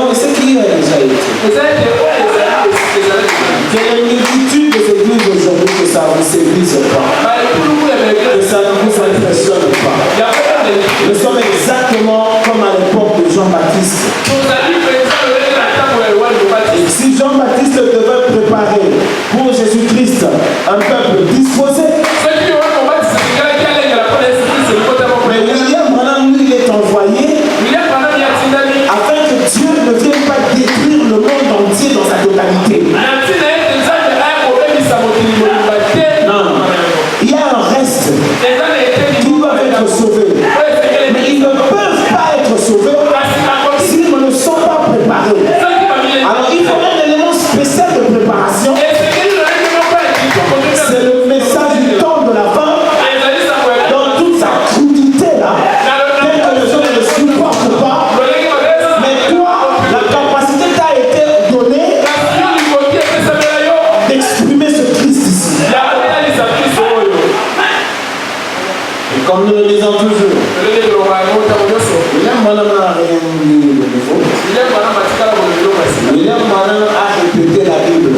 Non, mais c'est qui a déjà été. Il y a une multitude des églises aujourd'hui que ça ne vous séduise pas. Que ça ne vous impressionne pas. Nous sommes exactement comme à l'époque de Jean-Baptiste. Et si Jean-Baptiste devait préparer pour Jésus-Christ un peuple disposé, mais William Branham, lui, il est envoyé afin que Dieu ne vienne pas détruire le monde entier dans sa totalité. Non, il y a un reste qui doit être sauvé. Mais ils ne peuvent pas être sauvés s'ils ne sont pas préparés. Alors il faut un élément spécial de préparation. C'est le message du temps de la fin dans toute sa crudité là. Tel que les gens ne le supportent pas. Mais toi, la capacité t'a été donnée d'exprimer ce Christ ici. Et comme nous le disons toujours, William Branham n'a rien dit de nouveau. William Branham a répété la Bible.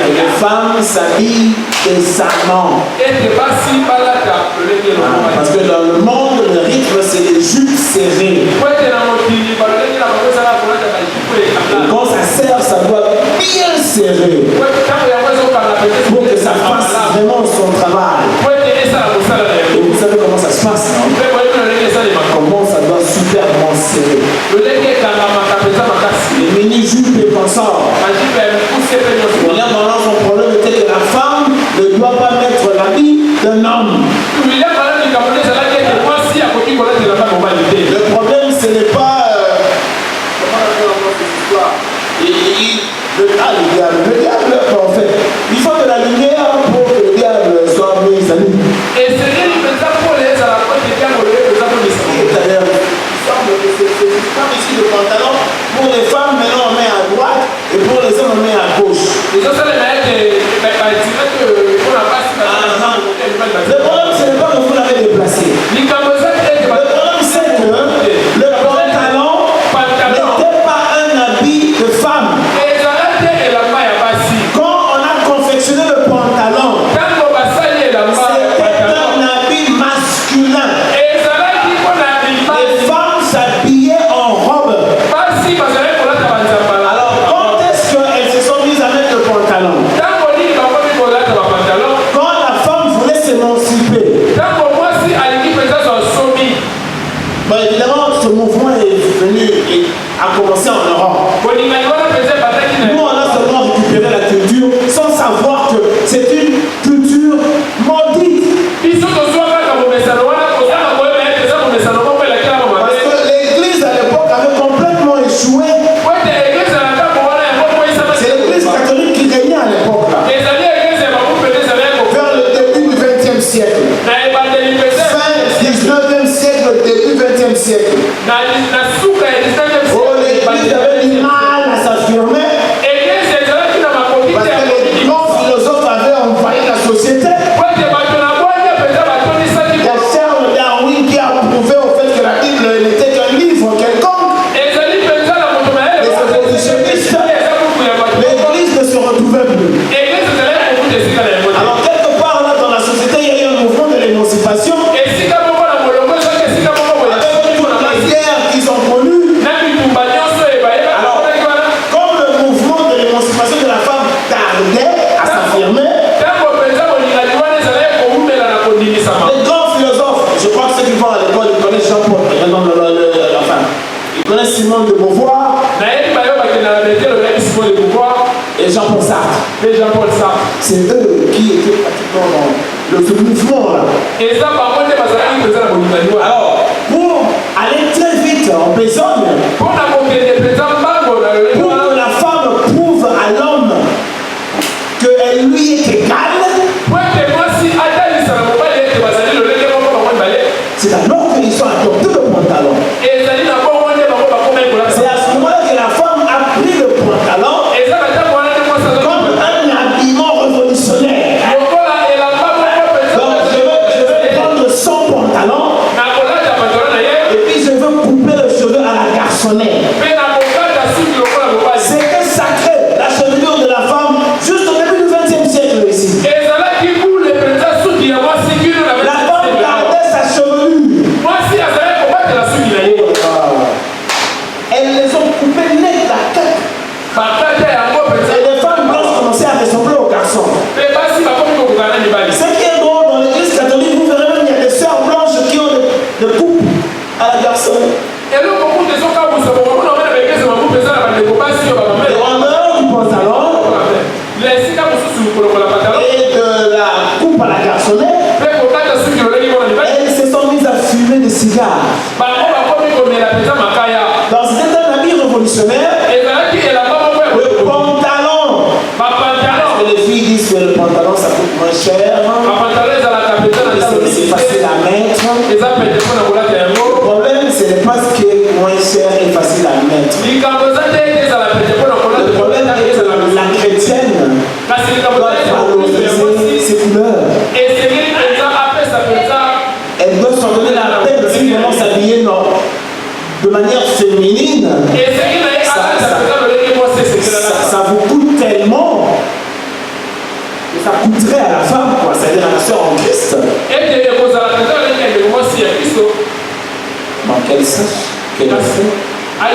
Les femmes s'habillent décemment. Parce que dans le monde, le rythme, c'est les jupes serrées. Et quand ça serre, ça doit bien serrer pour que ça fasse vraiment son travail. Et vous savez comment ça se passe, non? Comment ça doit superbement serrer. Les mini-jupes et consorts. Son problème était que la femme ne doit pas mettre l'habit d'un homme. Le problème, ce n'est pas le diable, en fait. Il faut de la lumière pour que le diable soit mis à nous. D'ailleurs, il semble que c'est ici le pantalon. Pour les femmes, maintenant on met à droite et pour les hommes on met à gauche. Le problème, ce n'est pas que vous l'avez déplacé. Le problème, c'est que le pantalon n'était pas un habit de femme. Quand on a confectionné le pantalon, c'était un habit masculin. Les femmes s'habillaient en robe. Alors, quand est-ce qu'elles se sont mises à mettre le pantalon? Quand la femme voulait s'émanciper. Bon, évidemment, ce mouvement est venu et a commencé en Europe. Nous, on a seulement récupéré la culture sans savoir que c'est une culture maudite. Parce que l'église à l'époque avait complètement échoué. C'est l'église catholique qui régnait à l'époque là. Vers le début du XXe siècle. Fin 19e siècle, début 20e siècle. Oh, l'église avait du mal à s'affirmer. Parce que les grands philosophes avaient envahi la société. Il y a Charles Darwin qui a prouvé au fait que la Bible n'était qu'un livre quelconque. L'église ne se retrouvait plus. Alors quelque part là dans la société, il y a eu un mouvement de l'émancipation. Avec toute la guerre qu'ils ont connue. Alors, comme le mouvement de l'émancipation de la femme tardait à s'affirmer, les grands philosophes, je crois que ceux qui vont à l'école, ils connaissent Jean-Paul, ils connaissent Simone de Beauvoir et Jean-Paul Sartre. C'est eux qui étaient pratiquement dans le mouvement là. Alors, pour aller très vite en besogne, pour que la femme prouve à l'homme qu'elle lui est égale, c'est alors qu'ils ont adopté le pantalon. C'est à ce moment-là que la femme a pris le pantalon comme un habillement révolutionnaire. Donc je vais prendre son pantalon et puis je veux couper le cheveu à la garde. facile à mettre. Le problème est que la chrétienne doit valoriser ses couleurs. Elle doit s'en donner la peine si elle commence à s'habiller de manière féminine. Ça vous coûte tellement que ça coûterait à la femme, quoi. C'est-à-dire à la sœur en Christ. Donc qu'elle sache qu'elle a fait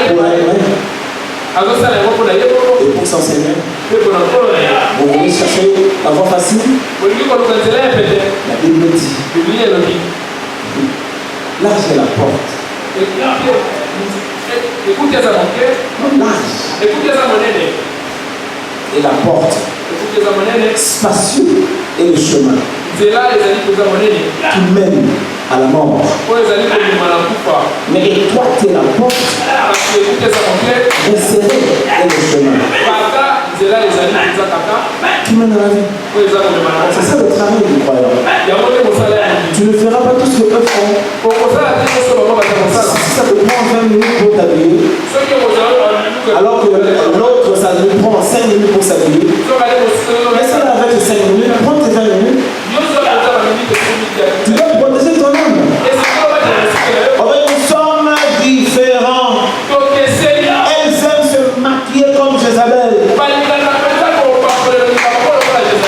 pour elle-même et pour son Seigneur. Vous voulez chercher la voie facile? La Bible dit l'âge est la porte. L'âge et la porte spacieux et le chemin qui mène à la mort. Mais étroite est la porte, resserrée est le chemin qui mène à la vie. C'est ça le travail du croyant. Tu ne feras pas tout ce que eux font. Si ça te prend 20 minutes pour t'habiller, alors que l'autre ça lui prend 5 minutes pour s'habiller, essaie avec les 5 minutes, prends tes 20 minutes. Tu dois protéger ton âme. Nous sommes différents. Elles aiment se maquiller comme Jézabel.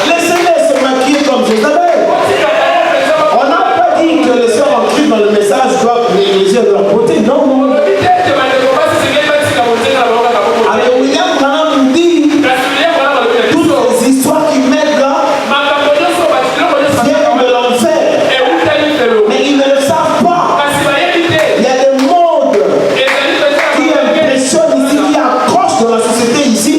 Laissez-les se maquiller comme Jézabel. On n'a pas dit que les sœurs en Christ dans le message doivent négliger leur beauté. Non, non. Alors William Branham dit toutes les histoires qui mettent là viennent de l'enfer. Mais ils ne le savent pas. Il y a des modes qui impressionnent ici, qui accrochent dans la société ici,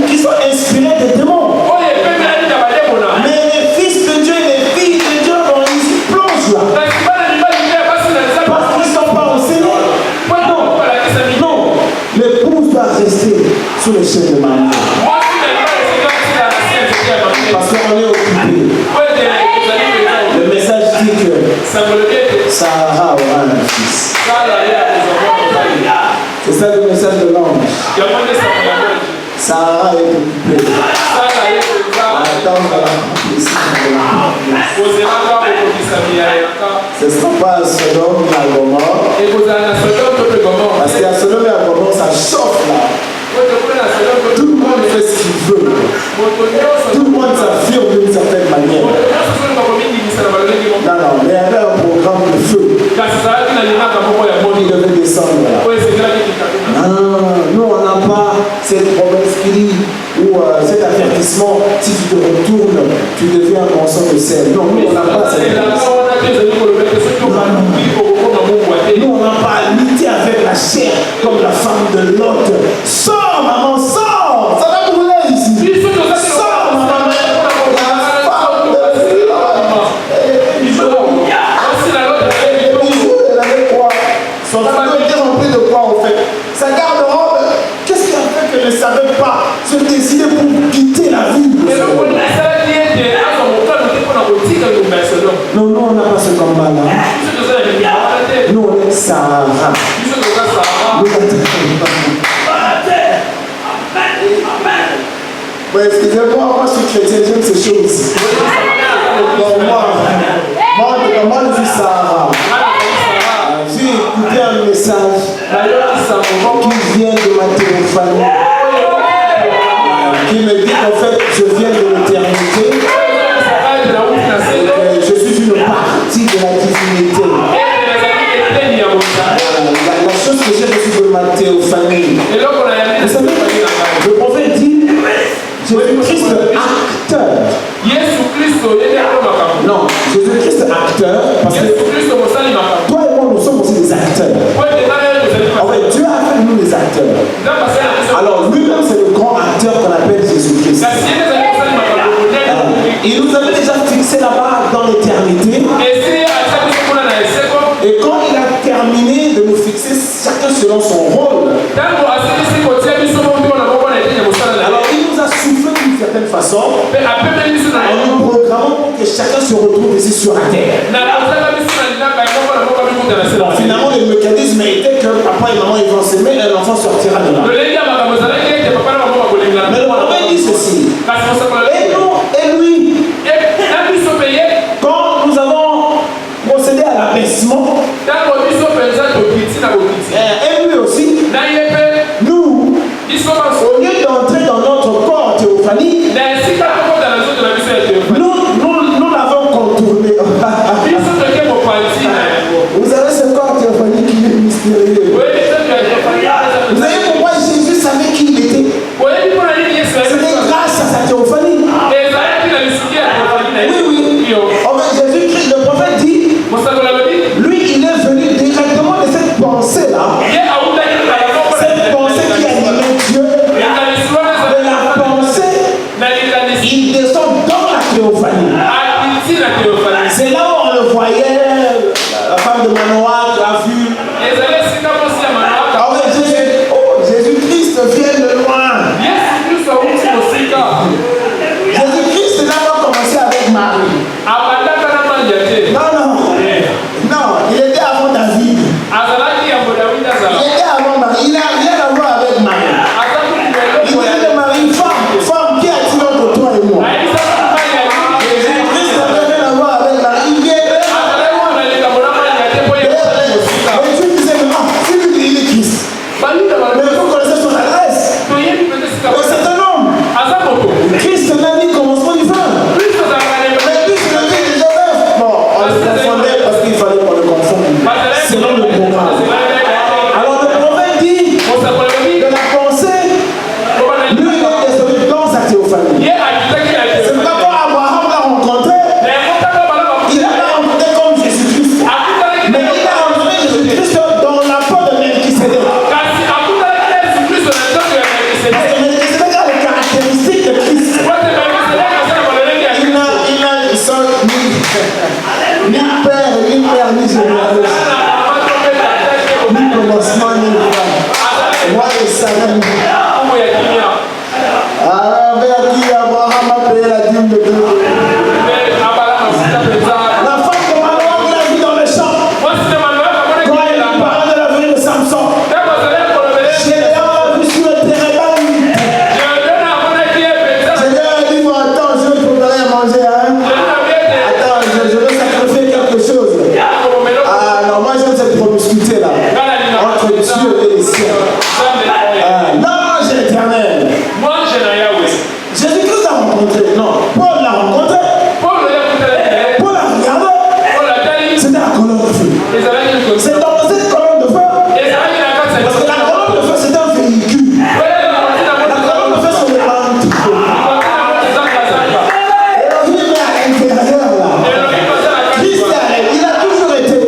qui sont inspirés des démons. Mais les fils de Dieu et les filles de Dieu, on y plonge là. Parce qu'ils ne sont pas enseignés. Non, l'épouse doit rester sur le chef de mari. Parce qu'on est occupé. Le message dit que Sarah aura un fils. C'est ça le message de l'ange. Sarah est occupée. Attends, ce ne sera pas à Sodome et à Gomorrhe. Parce qu'à Sodome et à Gomorrhe, ça chauffe là. Tout le monde fait ce qu'il veut. Tout le monde s'affirme d'une certaine manière. Non, non, mais il y avait un programme de feu. Il devait descendre là. Non, nous on n'a pas cette promesse qui dit ou cet avertissement, si tu te retournes, tu deviens un morceau de sel. Non, nous on n'a pas cette promesse. Nous on n'a pas lutté avec la chair comme la femme de Lot. Sors maman, sors. Ça va brûler ici. Sors maman. La femme de Lot. Elle avait quoi? Son fardeau était rempli de quoi en fait? Sa garde-robe, qu'est-ce qui a fait qu'elle ne savait pas se décider pour quitter la vie? Non, nous on n'a pas ce combat là. Nous on est Sarah. Ouais, excusez-moi, moi je suis chrétien, j'aime ces choses. Donc moi je suis Sarah. J'ai écouté un message qui vient de ma téléphonie, qui me dit qu'en fait je viens de l'éternité et que je suis une partie de la divinité. La chose que j'ai reçue de ma théophanie, vous savez, le prophète dit Jésus-Christ acteur. Non, Jésus-Christ acteur, parce que toi et moi nous sommes aussi des acteurs. En fait, Dieu a fait de nous des acteurs. Alors lui-même c'est le grand acteur qu'on appelle Jésus-Christ. Il nous avait déjà fixé là-bas dans l'éternité. Et quand il a terminé de nous fixer chacun selon son rôle, alors il nous a soufflé une certaine façon, en nous programmant pour que chacun se retrouve ici sur la terre. Bon, finalement, le mécanisme était que papa et maman ils vont s'aimer et l'enfant sortira de là. Mais le prophète dit ceci. Et nous, et lui, quand nous avons procédé à l'abaissement, et lui aussi, nous, au lieu d'entrer dans notre corps théophanie, nous l'avons contourné. Vous avez ce corps théophanique qui est mystérieux. Vous savez pourquoi Jésus savait qui il était? C'était grâce à sa théophanie. Oui. Oh, mais Jésus-Christ, le prophète dit, lui, il est venu directement de cette pensée-là. Cette pensée qui animait Dieu. De la pensée, il descend dans la théophanie. C'est là où on le voyait, la femme de Manoah l'a vu. Jésus-Christ vient de loin. Jésus-Christ n'a pas commencé avec Marie. Non, il était avant David. Il était avant Marie. Il n'a rien à voir avec Marie. Il dit de Marie, femme, qui a-t-il entre toi et moi? Jésus-Christ n'a rien à voir avec Marie. Il vient. Et Dieu disait, non, c'est lui qui est Christ. Mais vous connaissez son adresse. C'est un homme. Christ n'a ni commencement ni fin. Mais lui, c'est le Dieu déjà veuf. Bon, on le confondait parce qu'il fallait qu'on le confonde. Selon le programme. Alors le prophète dit de la pensée, lui il est descendu dans sa théophanie. C'est pourquoi quand Abraham l'a rencontré, il l'a rencontré comme Jésus-Christ. Mais il a rencontré Jésus-Christ dans la peau de Melchisédek. Parce que Melchisédek a les caractéristiques de Christ. Ils sont ni père, ni génération. Ni commencement, ni fin. Moi, je savais. Avec qui Abraham a payé la dîme de Dieu. La femme de Manoah qui l'a vu dans le champ. Quand il parlait de l'avenir de Samson. Gédéon l'a vu sur le terrain. Gédéon a dit, bon, attends, je vais préparer à manger. Attends, je vais sacrifier quelque chose. Ah non, moi j'aime cette promiscuité là. Entre Dieu et les cieux. Non, j'ai l'éternel. Jésus-Christ l'a rencontré. Non, Paul l'a rencontré. Paul l'a regardé. C'était la colonne de feu. C'est dans cette colonne de feu. Parce que la colonne de feu c'est un véhicule. La colonne de feu c'est le manteau. Et il est à l'intérieur là. Christ il a toujours été.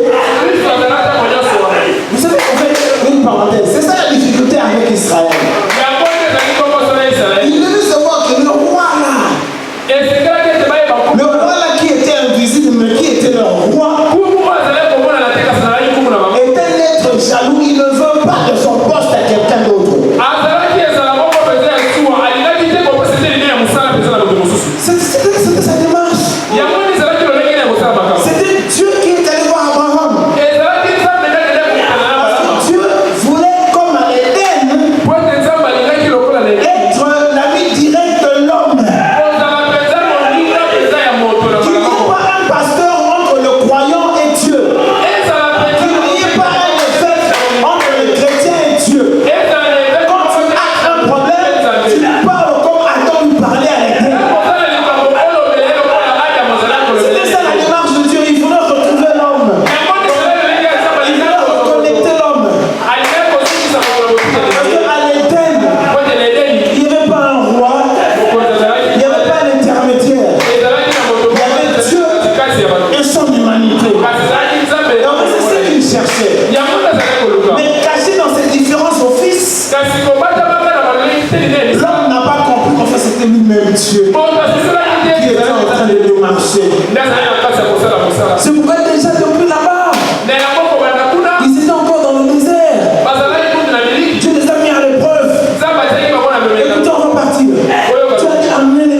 Vous savez qu'on fait une parenthèse. C'est ça la difficulté avec Israël. Il devait savoir que le roi là, qui était invisible, mais qui était le roi, est un être jaloux. Il ne veut pas de son poste à quelqu'un d'autre. C'était sa démarche. C'était Dieu qui est allé voir Abraham. Dieu voulait, comme à l'Éden, être l'ami direct de l'homme. Qu'il n'y ait pas un pasteur entre le croyant et Dieu. Qu'il n'y ait pas un évêque entre le chrétien et Dieu. Quand tu as un problème, tu parles comme Adam lui parlait à l'Éden. C'était ça la démarche de Dieu. Il voulait retrouver l'homme. Il voulait reconnecter l'homme. Parce qu'à l'Éden, il n'y avait pas un roi, il n'y avait pas un intermédiaire. Il y avait Dieu et son humanité. Donc c'est ce qu'il cherchait. Mais caché dans cette différence au Fils, l'homme n'a pas compris qu'en fait c'était lui-même Dieu qui était en train de démarcher. C'est pourquoi déjà depuis là-bas, ils étaient encore dans le désert. Dieu les a mis à l'épreuve. Écoutez, on va partir. Tu as dit amener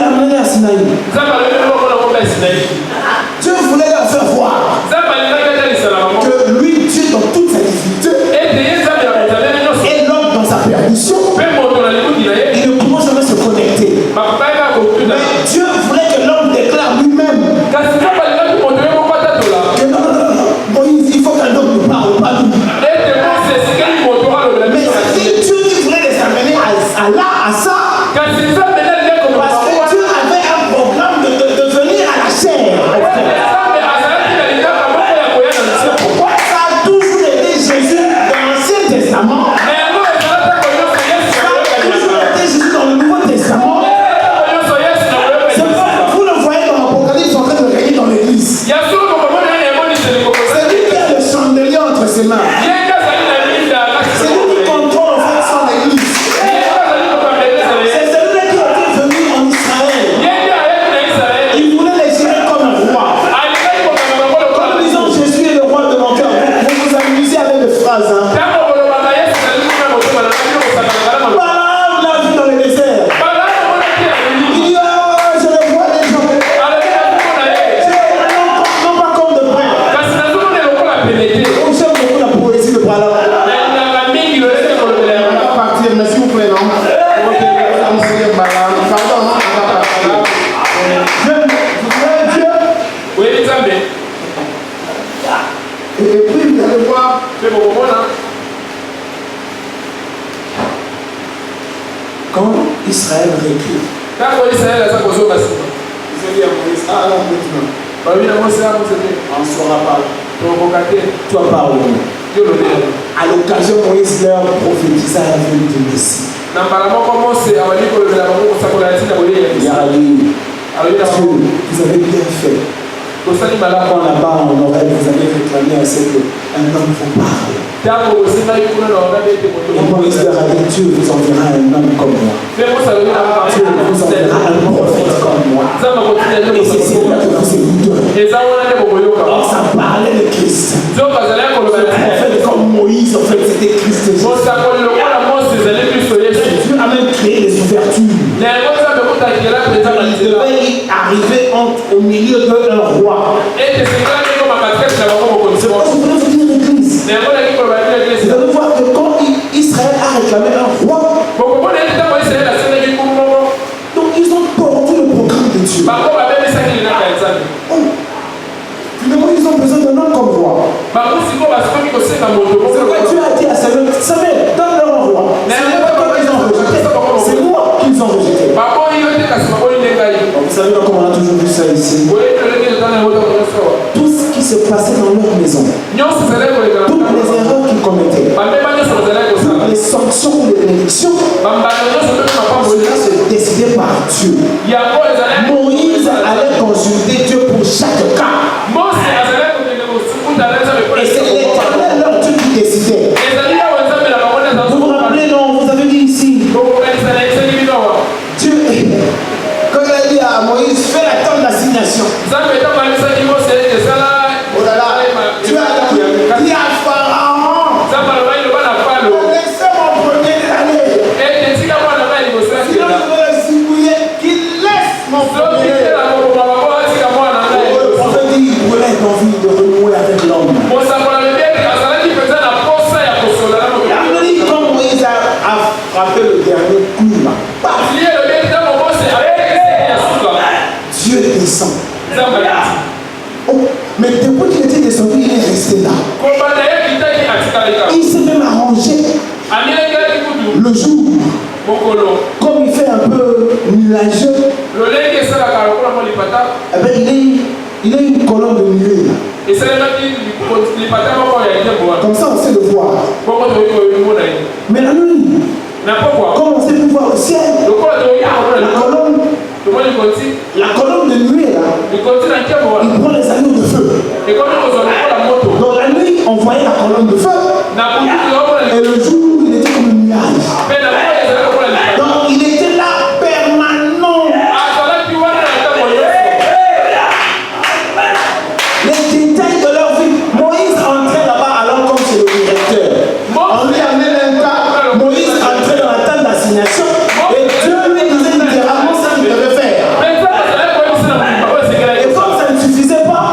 Quand Israël recule, ils ont dit à Moïse, ah non, maintenant, on ne saura pas. Toi parle-nous. À l'occasion, Moïse leur prophétisa la venue du Messie. Il a dit, vous avez bien fait. Quand là-bas en oreille, vous avez réclamé à ce qu'un homme vous parle. Et Moïse leur a dit, Dieu vous enverra un homme comme moi. Dieu vous enverra un prophète comme moi. Et c'est celui-là que vous écoutez. On s'en parlait de Christ. Le prophète comme Moïse, en fait, c'était Christ. Dieu a même créé les ouvertures. Il devait y arriver au milieu d'un roi. C'est pourquoi je voulais vous dire l'église. Vous allez voir que quand Israël a réclamé un roi, donc ils ont porté le programme de Dieu. Finalement, ils ont besoin d'un homme comme roi. C'est pourquoi Dieu a dit à Samuel, Samuel, donne-leur un roi. C'est moi qu'ils ont rejeté. Vous savez comment on a toujours vu ça ici. Tout ce qui se passait dans leur maison, toutes les erreurs qu'ils commettaient, toutes les sanctions ou les bénédictions, cela se décidait par Dieu. Moïse allait consulter Dieu pour chaque cas. Et c'est l'Éternel leur Dieu qui décidait. Vous vous rappelez, non, vous avez dit ici, Dieu, quand il a dit à Moïse, fais la tente d'assignation. Oh là là, Dieu a dit à Pharaon, laissez mon premier de l'année. Sinon je vais le zigouiller, qu'il laisse mon premier. Le prophète dit, il voulait être envie de renouer avec l'homme. Quand Moïse a frappé le dernier coup là, Dieu descend. Oh, mais depuis qu'il était descendu, il est resté là. Il s'est même arrangé. Le jour, comme il fait un peu nuageux, eh ben, il a une colonne de nuée. Comme ça, on sait le voir. Mais la nuit, comme on sait plus voir le ciel, la colonne de nuée là, il prend les anneaux de feu. Dans la nuit, on voyait la colonne de feu. Et le jour, il était comme un nuage. Donc, il était là permanent. Les détails de leur vie. Moïse rentrait là-bas alors comme c'est le directeur. On lui amenait un cas. Moïse rentrait dans la tente d'assignation. Et Dieu lui disait littéralement ça qu'il devait faire. Et comme ça ne suffisait pas,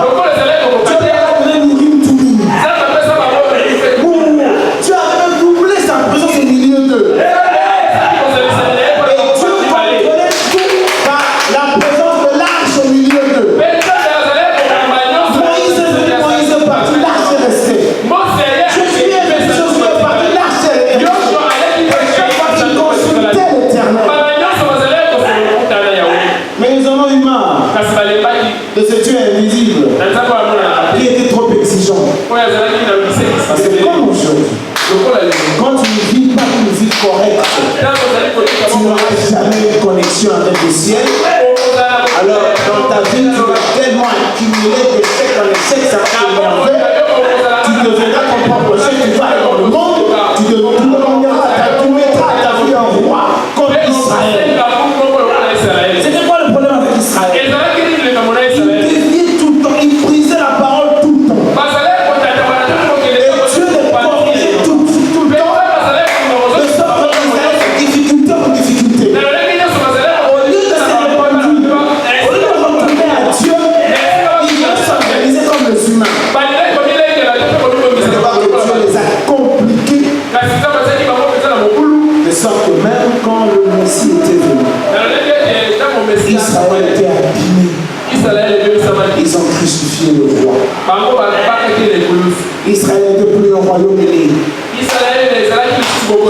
Royaume-Uni.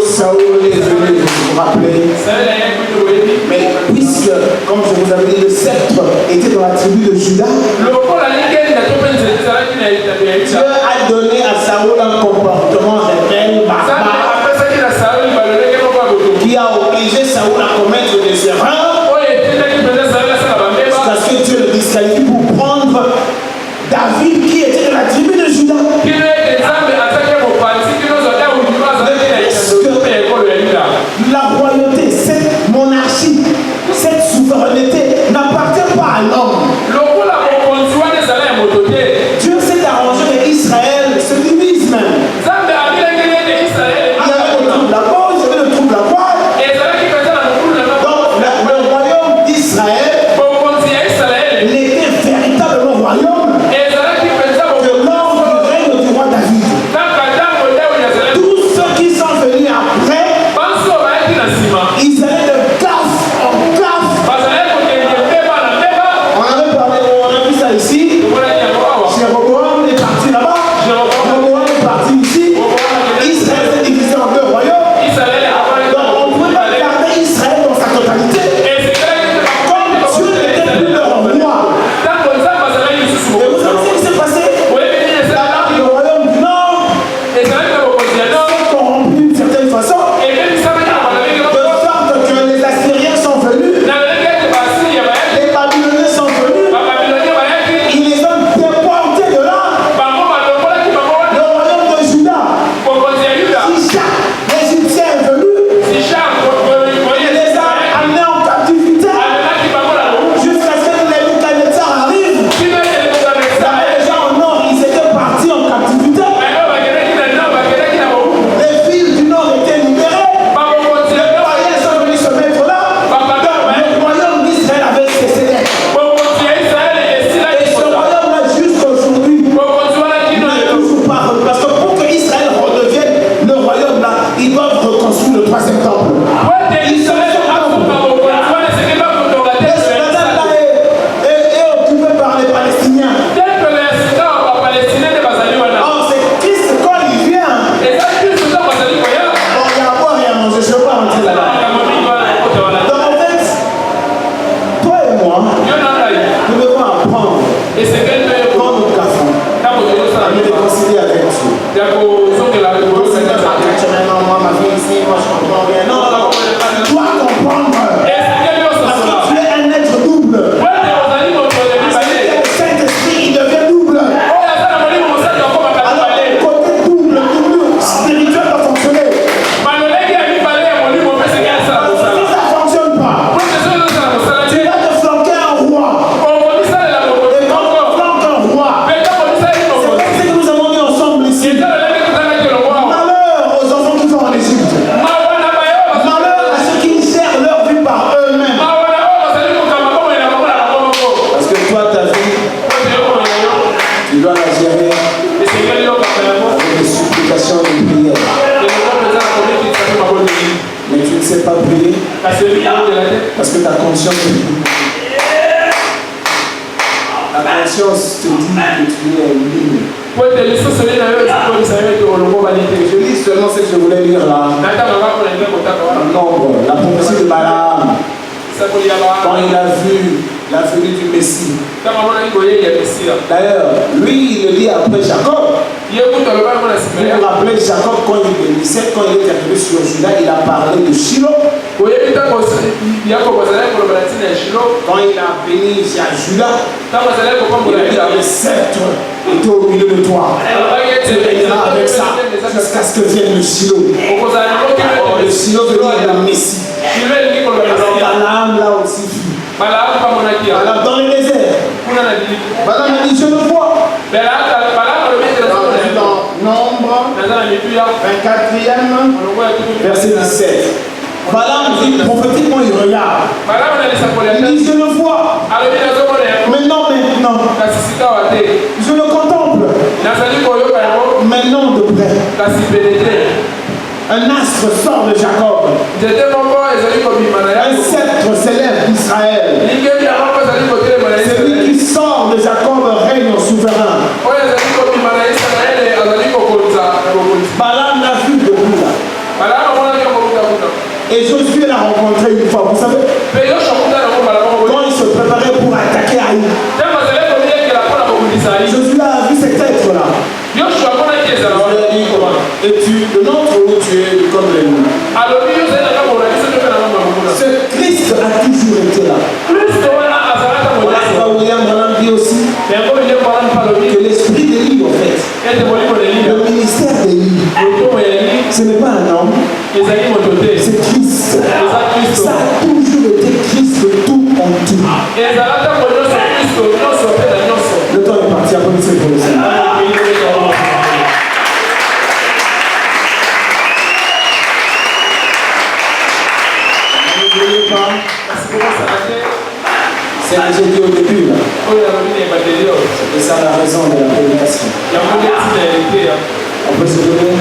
Saül est venu, vous vous rappelez. Mais puisque, comme je vous avais dit, le sceptre était dans la tribu de Juda, Dieu a donné à Saül un comportement rebelle, barbare, qui a obligé Saül à commettre des erreurs, parce que Dieu le disqualifie pour prendre David qui était de la tribu de Juda. La royauté, cette monarchie, cette souveraineté n'appartient pas à l'homme. Dieu s'est arrangé que Israël se divise même. Il y avait le trouble là-bas, il y avait le trouble là-bas. Donc le royaume d'Israël n'était véritablement royaume que lors du règne du roi David. Tous ceux qui sont venus après, ils allaient de cave en cave. On a vu ça ici. Jéroboam est parti là-bas. Jéroboam est parti ici. Israël s'est divisé en deux royaumes. Donc on ne pouvait pas garder Israël dans sa totalité. Comme Dieu n'était plus leur roi. Et vous savez ce qui s'est passé? Le royaume du Nord s'est corrompu d'une certaine façon. De sorte que les Assyriens sont venus. Les Babyloniens sont venus. Ils les ont déportés de là. Le royaume de Juda. Shishak, l'Égyptien est venu. Il les a amenés en captivité. Jusqu'à ce que les Nebuchadnezzar arrivent. Les gens au nord, ils étaient partis en captivité. Les villes du nord étaient libérées. Les païens sont venus se mettre là. Le royaume d'Israël avait cessé d'être. Et ce royaume-là, jusqu'aujourd'hui, n'est toujours pas revenu. Parce que pour que Israël redevienne le royaume-là, ils doivent reconstruire le troisième temple. Ils sont là est occupé par les Palestiniens. Or, c'est Christ quand il vient. Bon, il y a à boire et à manger, je ne veux pas rentrer là-bas. Donc en fait, toi et moi, nous devons apprendre quand nous gaffons à nous réconcilier avec Dieu. Maintenant, moi, ma vie ici, moi, je comprends rien. Non, non, non. Tu dois comprendre. Parce que tu es un être double. Parce que le Saint-Esprit, il devient double. Alors, le côté double spirituel doit fonctionner. Si ça ne fonctionne pas, tu vas te flanquer un roi. Et quand tu flanques un roi, c'est comme ce que nous avons mis ensemble ici. Malheur aux enfants qui sont en Égypte. Malheur à ceux qui gèrent leur vie par eux-mêmes. Parce que toi, ta vie, tu dois la gérer avec des supplications et des prières. Mais tu ne sais pas prier parce que ta conscience te dit que tu es libre. Je lis seulement ce que je voulais lire là. Nombre, la prophétie de Balaam. Quand il a vu la venue du Messie. D'ailleurs, lui, il le dit après Jacob. Vous vous rappelez Jacob quand il bénissait, quand il est arrivé sur Juda, il a parlé de Shiloh. Quand il a béni à Juda, il a dit le sceptre était au milieu de toi. Tu régneras avec ça jusqu'à ce que vienne le Shiloh. Le Shiloh veut dire la Messie. Alors Balaam là aussi fut. Balaam dans le désert. Balaam a dit je le vois. Dans Nombre 24e verset 17. Balaam dit prophétiquement il regarde. Il dit je le vois. Maintenant. Je le contemple. Maintenant de près. Un astre sort de Jacob. Un sceptre s'élève d'Israël. Celui qui sort de Jacob règne au souverain. Le ministère d'Élie, ce n'est pas un homme, c'est Christ. Ça a toujours été Christ tout en tout. Le temps est parti, applaudissez pour le Seigneur. C'est ce que j'ai dit au début là. C'est ça la raison de la prédication. On peut se lever.